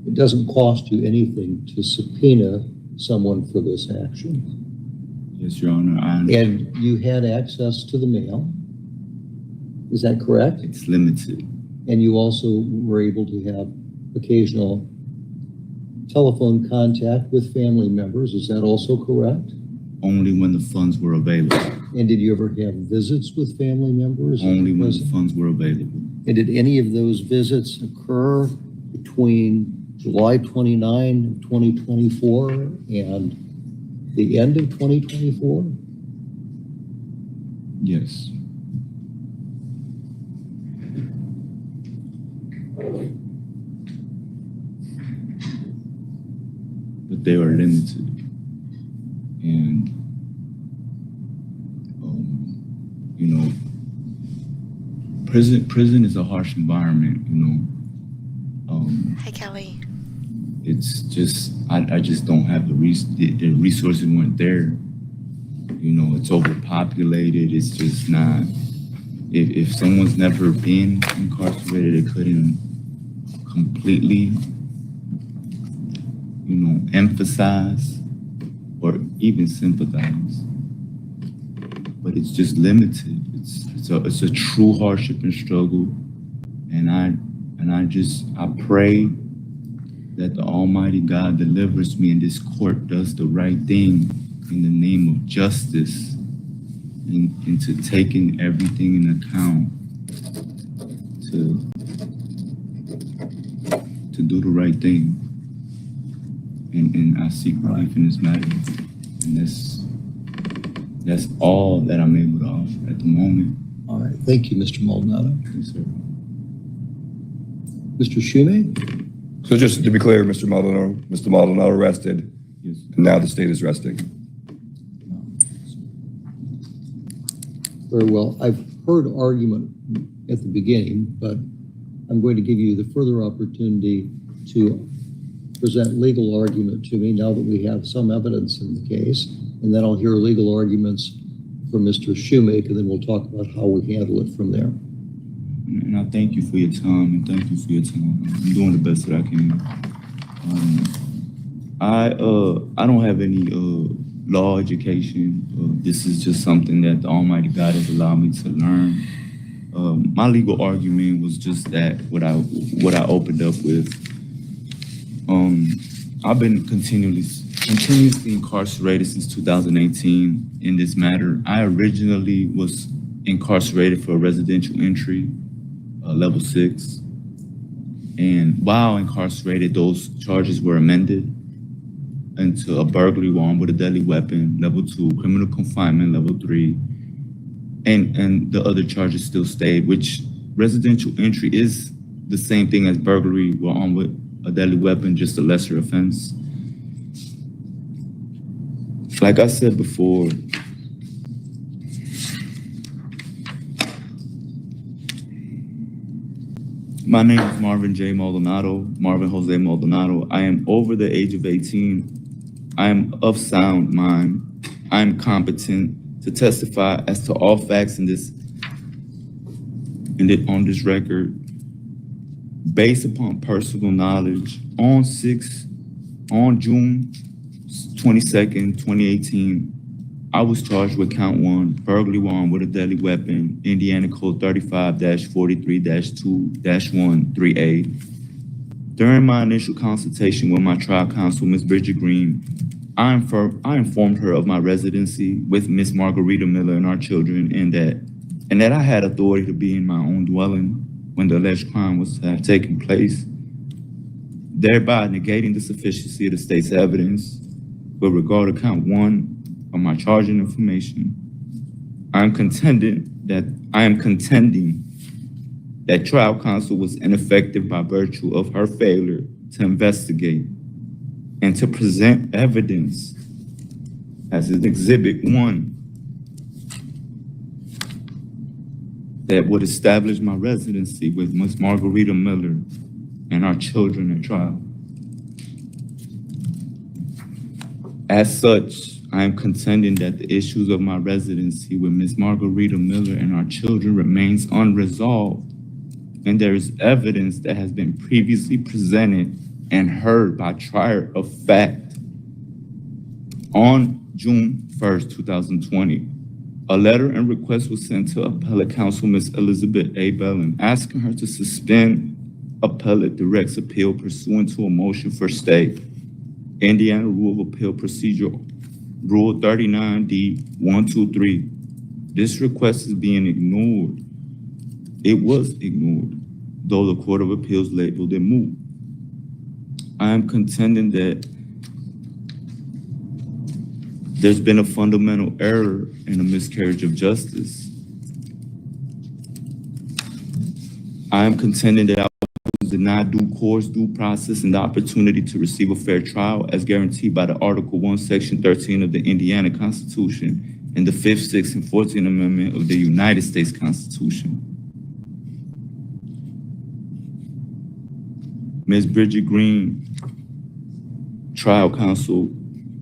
Speaker 3: it doesn't cost you anything to subpoena someone for this action.
Speaker 2: Yes, Your Honor.
Speaker 3: And you had access to the mail. Is that correct?
Speaker 2: It's limited.
Speaker 3: And you also were able to have occasional telephone contact with family members. Is that also correct?
Speaker 2: Only when the funds were available.
Speaker 3: And did you ever have visits with family members?
Speaker 2: Only when the funds were available.
Speaker 3: And did any of those visits occur between July 29, 2024 and the end of 2024?
Speaker 2: Yes. But they are limited. And, you know, prison is a harsh environment, you know.
Speaker 1: Hi, Kelly.
Speaker 2: It's just, I just don't have the resources weren't there. You know, it's overpopulated. It's just not, if someone's never been incarcerated, they couldn't completely, you know, emphasize or even sympathize. But it's just limited. It's a true hardship and struggle. And I pray that the Almighty God delivers me and this court does the right thing in the name of justice and into taking everything in account to do the right thing. And I seek relief in this matter. And that's all that I'm able to offer at the moment.
Speaker 3: All right. Thank you, Mr. Maldonado.
Speaker 2: Yes, sir.
Speaker 3: Mr. Shumate?
Speaker 4: So just to be clear, Mr. Maldonado rested,
Speaker 2: Yes.
Speaker 4: and now the state is resting.
Speaker 3: Very well. I've heard argument at the beginning, but I'm going to give you the further opportunity to present legal argument to me now that we have some evidence in the case, and then I'll hear legal arguments from Mr. Shumate, and then we'll talk about how we handle it from there.
Speaker 2: And I thank you for your time, and thank you for your time. I'm doing the best that I can. I don't have any law education. This is just something that the Almighty God has allowed me to learn. My legal argument was just that what I opened up with. I've been continuously incarcerated since 2018 in this matter. I originally was incarcerated for a residential entry, level 6. And while incarcerated, those charges were amended into a burglary while armed with a deadly weapon, level 2, criminal confinement, level 3. And the other charges still stayed, which residential entry is the same thing as burglary while armed with a deadly weapon, just a lesser offense. Like I said before, my name is Marvin J. Maldonado, Marvin Jose Maldonado. I am over the age of 18. I am of sound mind. I am competent to testify as to all facts on this record based upon personal knowledge. On June 22nd, 2018, I was charged with count 1, burglary while armed with a deadly weapon, Indiana Code 35-43-2-1-3A. During my initial consultation with my trial counsel, Ms. Bridget Green, I informed her of my residency with Ms. Margarita Miller and our children, and that I had authority to be in my own dwelling when the alleged crime was to have taken place, thereby negating the sufficiency of the state's evidence with regard to count 1 of my charging information. I am contending that trial counsel was ineffective by virtue of her failure to investigate and to present evidence as an Exhibit 1 that would establish my residency with Ms. Margarita Miller and our children at trial. As such, I am contending that the issues of my residency with Ms. Margarita Miller and our children remains unresolved, and there is evidence that has been previously presented and heard by trier of fact. On June 1st, 2020, a letter and request was sent to appellate counsel Ms. Elizabeth A. Bellin asking her to suspend appellate directs appeal pursuant to a motion for stay. Indiana Rule of Appeal Procedure, Rule 39D 123. This request is being ignored. It was ignored, though the Court of Appeals labeled it moot. I am contending that there's been a fundamental error and a miscarriage of justice. I am contending that I was denied due course, due process, and the opportunity to receive a fair trial as guaranteed by the Article 1, Section 13 of the Indiana Constitution and the 5th, 6th, and 14th Amendment of the United States Constitution. Ms. Bridget Green, trial counsel,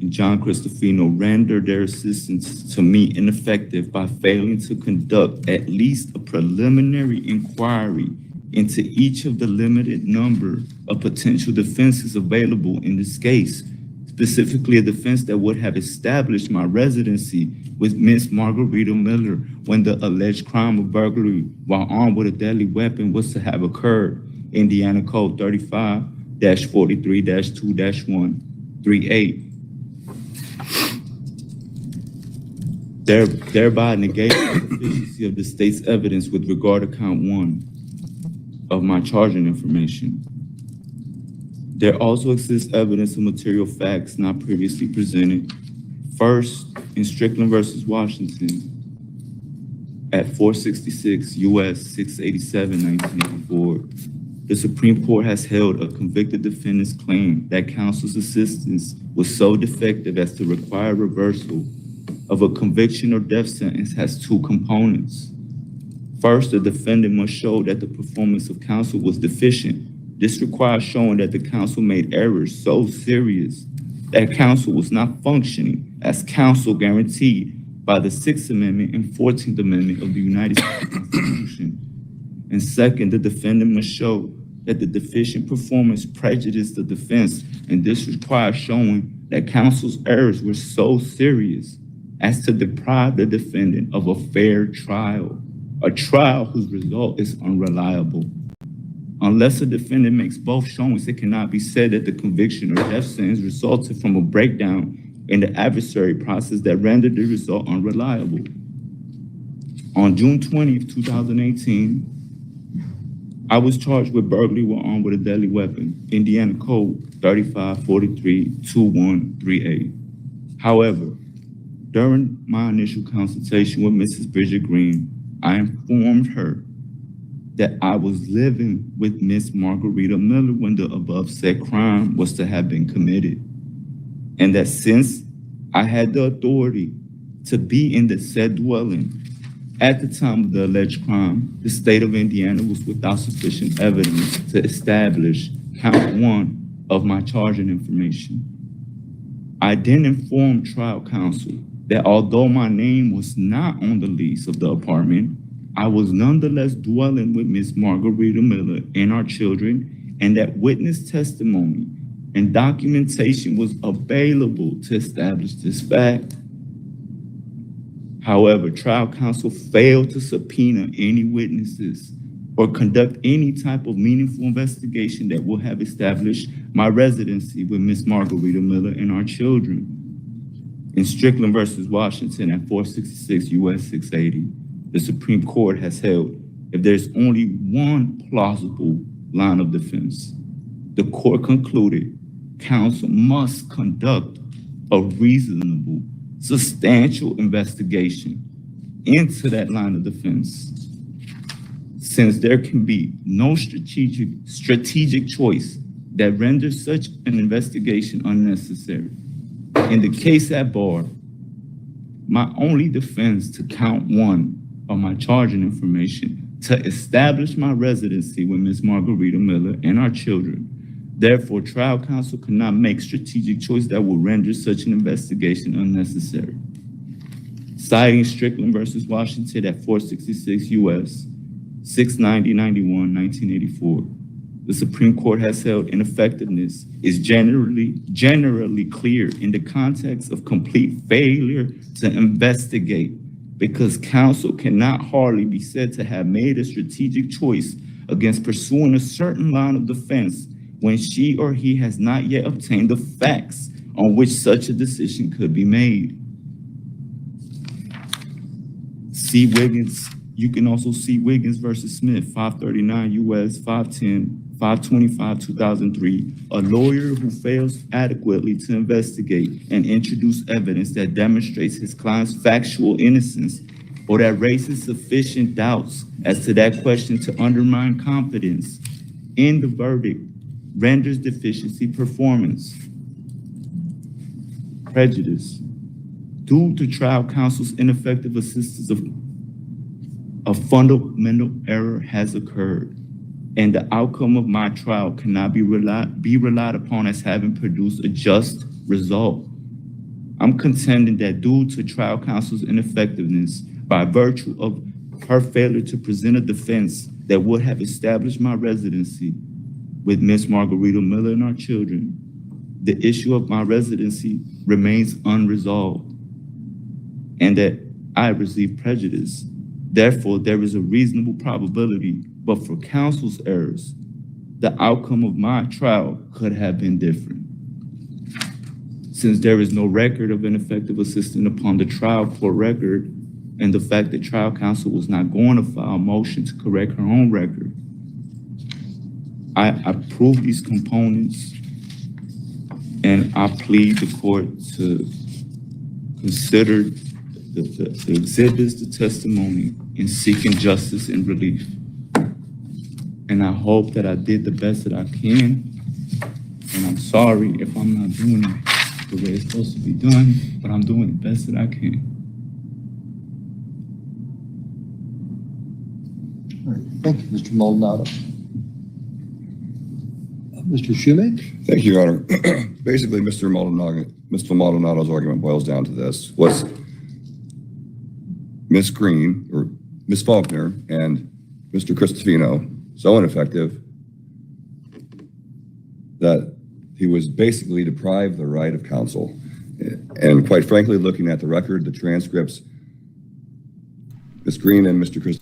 Speaker 2: and John Cristofino rendered their assistance to me ineffective by failing to conduct at least a preliminary inquiry into each of the limited number of potential defenses available in this case, specifically a defense that would have established my residency with Ms. Margarita Miller when the alleged crime of burglary while armed with a deadly weapon was to have occurred. Indiana Code 35-43-2-138. Thereby negating the sufficiency of the state's evidence with regard to count 1 of my charging information. There also exists evidence of material facts not previously presented. First, in Strickland versus Washington, at 466 U.S. 687, 1984, the Supreme Court has held a convicted defendant's claim that counsel's assistance was so defective as to require reversal of a conviction or death sentence has 2 components. First, the defendant must show that the performance of counsel was deficient. This requires showing that the counsel made errors so serious that counsel was not functioning as counsel guaranteed by the 6th Amendment and 14th Amendment of the United States Constitution. And second, the defendant must show that the deficient performance prejudiced the defense, and this requires showing that counsel's errors were so serious as to deprive the defendant of a fair trial, a trial whose result is unreliable. Unless a defendant makes both showings, it cannot be said that the conviction or death sentence resulted from a breakdown in the adversary process that rendered the result unreliable. On June 20th, 2018, I was charged with burglary while armed with a deadly weapon, Indiana Code 35-43-2-138. However, during my initial consultation with Mrs. Bridget Green, I informed her that I was living with Miss Margarita Miller when the above said crime was to have been committed, and that since I had the authority to be in the said dwelling at the time of the alleged crime, the state of Indiana was without sufficient evidence to establish count 1 of my charging information. I then informed trial counsel that although my name was not on the lease of the apartment, I was nonetheless dwelling with Miss Margarita Miller and our children, and that witness testimony and documentation was available to establish this fact. However, trial counsel failed to subpoena any witnesses or conduct any type of meaningful investigation that would have established my residency with Miss Margarita Miller and our children. In Strickland versus Washington at 466 U.S. 680, the Supreme Court has held if there's only one plausible line of defense, the court concluded counsel must conduct a reasonable, substantial investigation into that line of defense, since there can be no strategic choice that renders such an investigation unnecessary. In the case at bar, my only defense to count 1 of my charging information to establish my residency with Ms. Margarita Miller and our children. Therefore, trial counsel cannot make strategic choice that will render such an investigation unnecessary. Citing Strickland versus Washington at 466 U.S. 690-91, 1984, the Supreme Court has held ineffectiveness is generally clear in the context of complete failure to investigate, because counsel cannot hardly be said to have made a strategic choice against pursuing a certain line of defense when she or he has not yet obtained the facts on which such a decision could be made. See Wiggins. You can also see Wiggins versus Smith, 539 U.S. 510, 525, 2003. A lawyer who fails adequately to investigate and introduce evidence that demonstrates his client's factual innocence or that raises sufficient doubts as to that question to undermine confidence in the verdict renders deficiency performance. Prejudice. Due to trial counsel's ineffective assistance, a fundamental error has occurred, and the outcome of my trial cannot be relied upon as having produced a just result. I'm contending that due to trial counsel's ineffectiveness, by virtue of her failure to present a defense that would have established my residency with Miss Margarita Miller and our children, the issue of my residency remains unresolved, and that I receive prejudice. Therefore, there is a reasonable probability, but for counsel's errors, the outcome of my trial could have been different. Since there is no record of ineffective assistance upon the trial court record, and the fact that trial counsel was not going to file a motion to correct her own record, I approve these components, and I plead the court to consider the exhibits, the testimony, in seeking justice and relief. And I hope that I did the best that I can. And I'm sorry if I'm not doing it the way it's supposed to be done, but I'm doing the best that I can.
Speaker 3: All right. Thank you, Mr. Maldonado. Mr. Shoemake?
Speaker 4: Thank you, Your Honor. Basically, Mr. Maldonado's argument boils down to this. Was Ms. Green, or Ms. Faulkner, and Mr. Cristofino so ineffective that he was basically deprived of the right of counsel? And quite frankly, looking at the record, the transcripts, Ms. Green and Mr. Cristofino.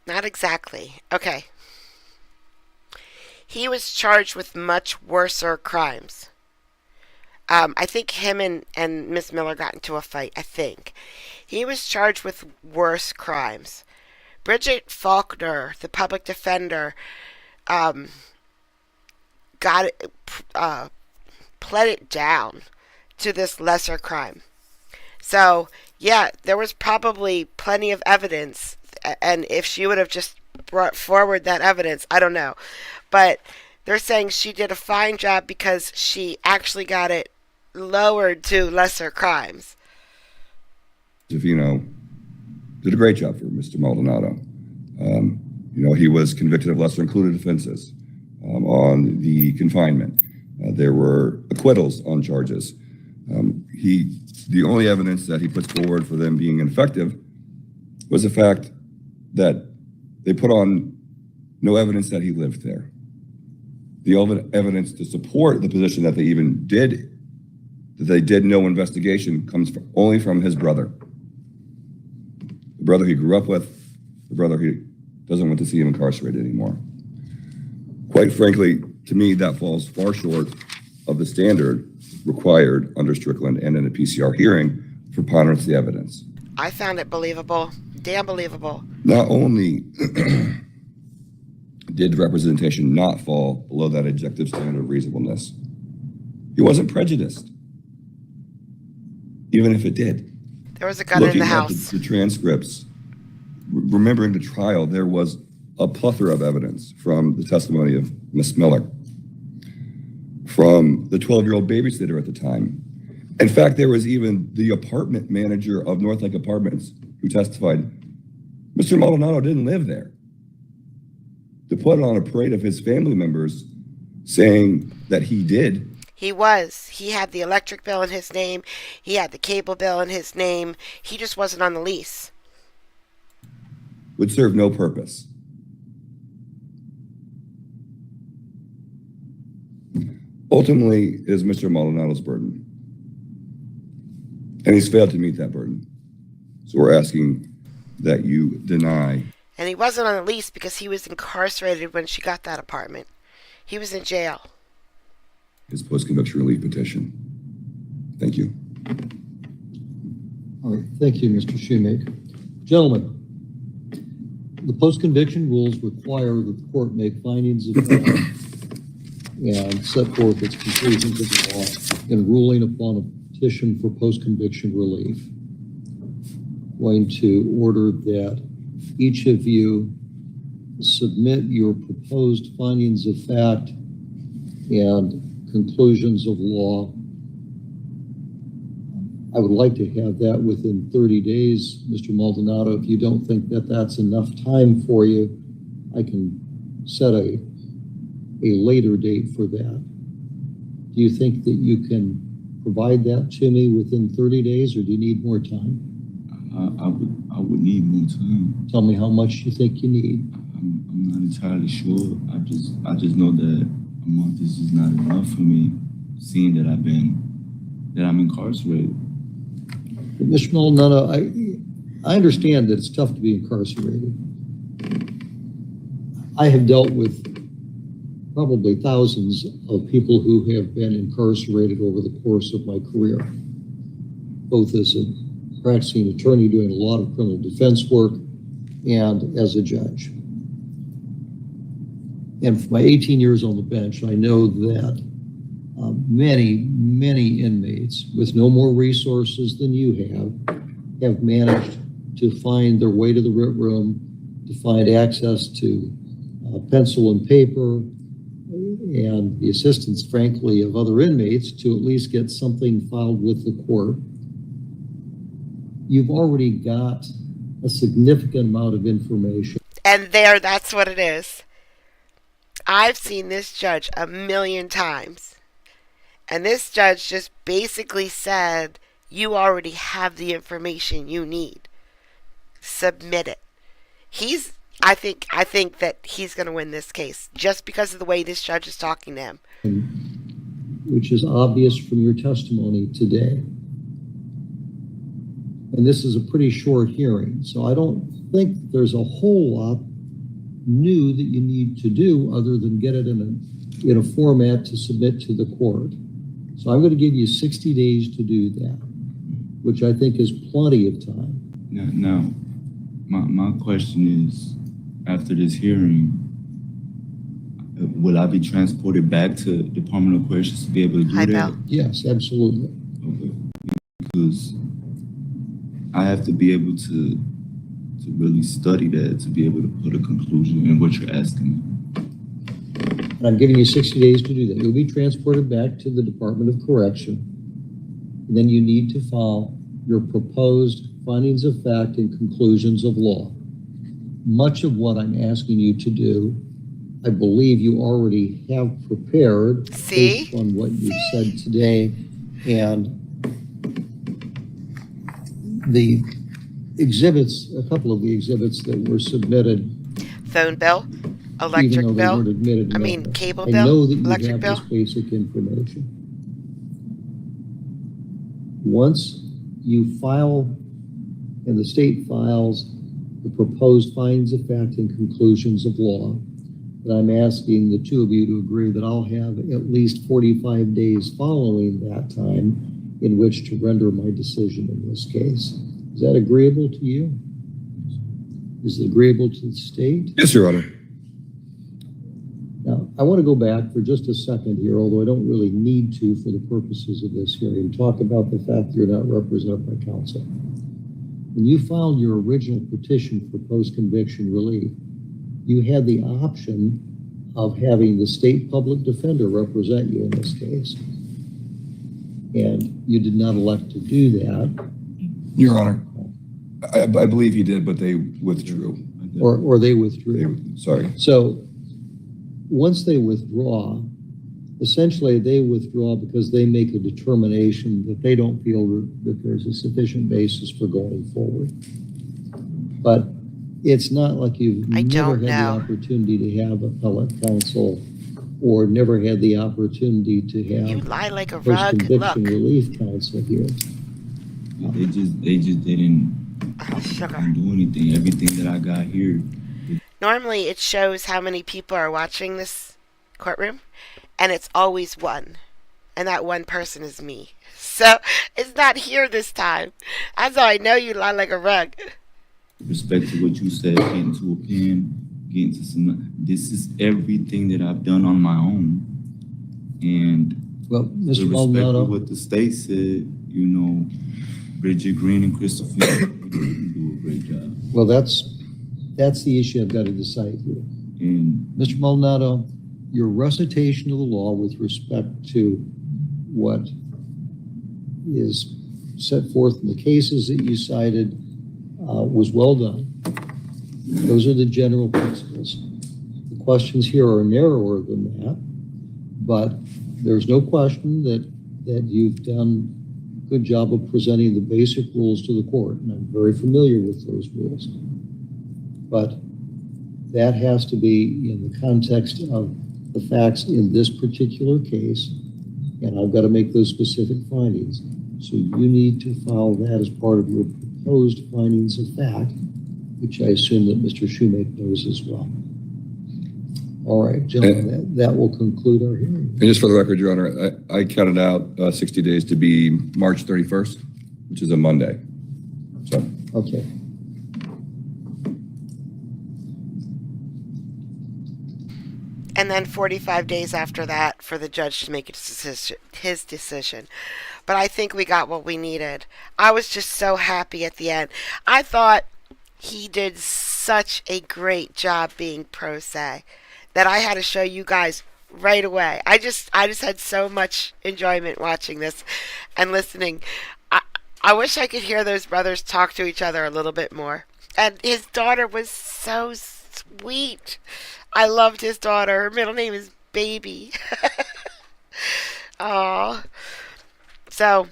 Speaker 1: Not exactly. Okay. He was charged with much worser crimes. I think him and Miss Miller got into a fight, I think. He was charged with worse crimes. Bridget Faulkner, the public defender, pled it down to this lesser crime. So, yeah, there was probably plenty of evidence, and if she would have just brought forward that evidence, I don't know. But they're saying she did a fine job because she actually got it lowered to lesser crimes.
Speaker 4: Cristofino did a great job for Mr. Maldonado. He was convicted of lesser included offenses on the confinement. There were acquittals on charges. The only evidence that he puts forward for them being ineffective was the fact that they put on no evidence that he lived there. The evidence to support the position that they did no investigation comes only from his brother. The brother he grew up with, the brother he doesn't want to see him incarcerated anymore. Quite frankly, to me, that falls far short of the standard required under Strickland and in a PCR hearing for preponderance of the evidence.
Speaker 1: I found it believable. Damn believable.
Speaker 4: Not only did representation not fall below that objective standard of reasonableness, he wasn't prejudiced, even if it did.
Speaker 1: There was a gun in the house.
Speaker 4: Looking at the transcripts, remembering the trial, there was a plethora of evidence from the testimony of Miss Miller, from the 12-year-old babysitter at the time. In fact, there was even the apartment manager of North Lake Apartments who testified, Mr. Maldonado didn't live there. To put on a parade of his family members saying that he did.
Speaker 1: He was. He had the electric bill in his name. He had the cable bill in his name. He just wasn't on the lease.
Speaker 4: Would serve no purpose. Ultimately, it is Mr. Maldonado's burden. And he's failed to meet that burden. So we're asking that you deny
Speaker 1: And he wasn't on a lease because he was incarcerated when she got that apartment. He was in jail.
Speaker 4: His post-conviction relief petition. Thank you.
Speaker 3: All right, thank you, Mr. Shoemaker. Gentlemen, the post-conviction rules require that the court make findings of fact and set forth its conclusions of the law in ruling upon a petition for post-conviction relief. I'm going to order that each of you submit your proposed findings of fact and conclusions of law. I would like to have that within 30 days, Mr. Maldonado. If you don't think that that's enough time for you, I can set a later date for that. Do you think that you can provide that to me within 30 days, or do you need more time?
Speaker 2: I would need more time.
Speaker 3: Tell me how much you think you need.
Speaker 2: I'm not entirely sure. I just know that a month is just not enough for me, seeing that I'm incarcerated.
Speaker 3: But Mr. Maldonado, I understand that it's tough to be incarcerated. I have dealt with probably thousands of people who have been incarcerated over the course of my career, both as a practicing attorney doing a lot of criminal defense work and as a judge. And for my 18 years on the bench, I know that many inmates with no more resources than you have managed to find their way to the writ room, to find access to pencil and paper, and the assistance, frankly, of other inmates to at least get something filed with the court. You've already got a significant amount of information.
Speaker 1: And that's what it is. I've seen this judge a million times. And this judge just basically said, you already have the information you need. Submit it. I think that he's going to win this case just because of the way this judge is talking to him.
Speaker 3: Which is obvious from your testimony today. And this is a pretty short hearing, so I don't think there's a whole lot new that you need to do other than get it in a format to submit to the court. So I'm going to give you 60 days to do that, which I think is plenty of time.
Speaker 2: Now, my question is, after this hearing, will I be transported back to Department of Corrections to be able to do
Speaker 1: Hi,
Speaker 2: that?
Speaker 1: Belle.
Speaker 3: Yes, absolutely.
Speaker 2: Okay. Because I have to be able to really study that to be able to put a conclusion in what you're asking me.
Speaker 3: And I'm giving you 60 days to do that. You'll be transported back to the Department of Correction. And then you need to file your proposed findings of fact and conclusions of law. Much of what I'm asking you to do, I believe you already have prepared based on what you've said today. And the exhibits, a couple of the exhibits that were submitted,
Speaker 1: Phone bill, electric
Speaker 3: even though they
Speaker 1: bill,
Speaker 3: weren't admitted,
Speaker 1: cable
Speaker 3: I
Speaker 1: bill,
Speaker 3: know that you
Speaker 1: electric
Speaker 3: have
Speaker 1: bill.
Speaker 3: this basic information. Once you file and the state files the proposed findings of fact and conclusions of law, that I'm asking the two of you to agree that I'll have at least 45 days following that time in which to render my decision in this case. Is that agreeable to you? Is it agreeable to the state?
Speaker 4: Yes, Your Honor.
Speaker 3: Now, I want to go back for just a second here, although I don't really need to for the purposes of this hearing, talk about the fact that you're not represented by counsel. When you filed your original petition for post-conviction relief, you had the option of having the state public defender represent you in this case. And you did not elect to do that.
Speaker 4: Your Honor, I believe he did, but they withdrew.
Speaker 3: Or they withdrew.
Speaker 4: Sorry.
Speaker 3: So once they withdraw, essentially they withdraw because they make a determination that they don't feel that there's a sufficient basis for going forward. But it's not like you've never had the opportunity to have appellate counsel or never had the opportunity to have
Speaker 1: You lie like a rug.
Speaker 3: post-conviction
Speaker 1: Look.
Speaker 3: relief counsel here.
Speaker 2: They just didn't do anything. Everything that I got here
Speaker 1: Normally it shows how many people are watching this courtroom, and it's always one. And that one person is me. So it's not here this time. That's how I know you lie like a rug.
Speaker 2: Respect to what you said, getting to a pen, getting to some. This is everything that I've done on my own. And
Speaker 3: Well,
Speaker 2: with
Speaker 3: Mr.
Speaker 2: respect to
Speaker 3: Maldonado,
Speaker 2: what the state said, you know, Bridget Green and Christopher do a great job.
Speaker 3: well, that's the issue I've got to decide here.
Speaker 2: And
Speaker 3: Mr. Maldonado, your recitation of the law with respect to what is set forth in the cases that you cited was well done. Those are the general principles. The questions here are narrower than that, but there's no question that you've done a good job of presenting the basic rules to the court, and I'm very familiar with those rules. But that has to be in the context of the facts in this particular case, and I've got to make those specific findings. So you need to file that as part of your proposed findings of fact, which I assume that Mr. Shoemake knows as well. All right, gentlemen, that will conclude our hearing.
Speaker 4: And just for the record, Your Honor, I counted out 60 days to be March 31st, which is a Monday. So,
Speaker 3: Okay.
Speaker 1: And then 45 days after that for the judge to make his decision. But I think we got what we needed. I was just so happy at the end. I thought he did such a great job being pro se that I had to show you guys right away. I just had so much enjoyment watching this and listening. I wish I could hear those brothers talk to each other a little bit more. And his daughter was so sweet. I loved his daughter. Her middle name is Baby. Oh. So,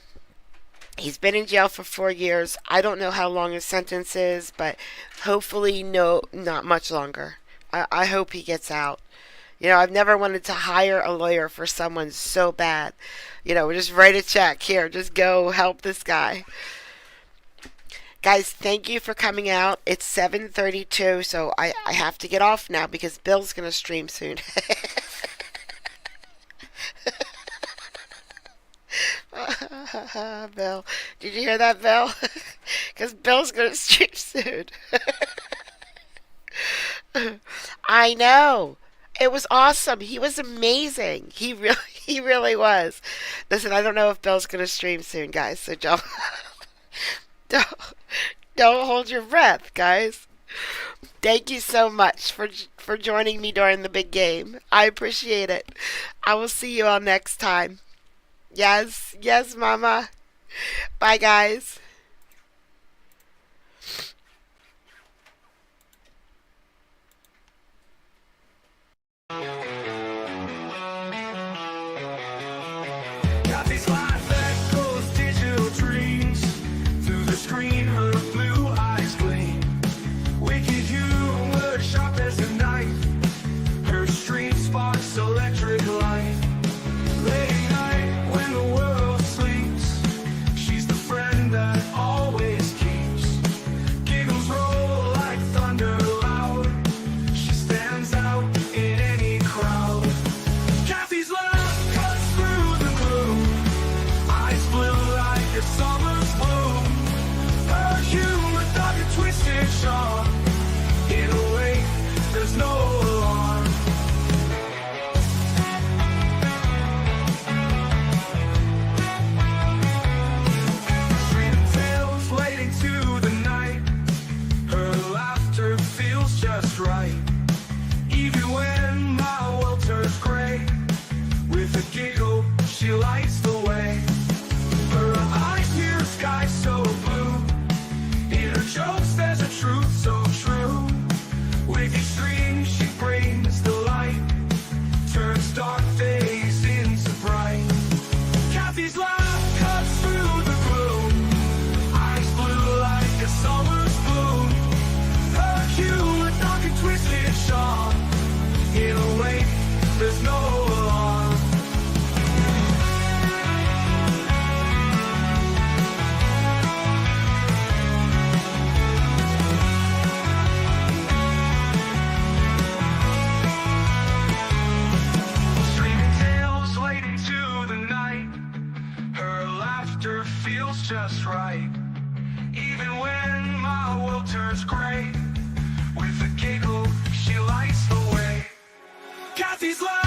Speaker 1: he's been in jail for 4 years. I don't know how long his sentence is, but hopefully not much longer. I hope he gets out. You know, I've never wanted to hire a lawyer for someone so bad. You know, just write a check. Here, just go help this guy. Guys, thank you for coming out. It's 7:32, so I have to get off now because Bill's going to stream soon. Bill, did you hear that, Bill? Because Bill's going to stream soon. I know. It was awesome. He was amazing. He really was. Listen, I don't know if Bill's going to stream soon, guys, so don't hold your breath, guys. Thank you so much for joining me during the big game. I appreciate it. I will see you all next time. Yes, Mama. Bye, guys.
Speaker 9: Got these life echoes, digital dreams. Through the screen, her blue eyes gleam. Wicked humor, sharp as a knife. Her stream sparks electric light. Late night, when the world sleeps, she's the friend that always keeps. Giggles roll like thunder loud. She stands out in any crowd. Kathy's laugh cuts through the gloom. Eyes blue like a summer's bloom. Her humor dark and twisted sharp. In a way, there's no alarm. Freedom tales late into the night. Her laughter feels just right. Even when my world turns gray, with a giggle, she lights the way. Her eyes near a sky so blue. In her jokes, there's a truth so true. With each stream, she brings the light. Turns dark days into bright. Kathy's laugh cuts through the gloom. Eyes blue like a summer's bloom. Her humor dark and twisted turns gray. With a giggle, she lights the way. Kathy's life.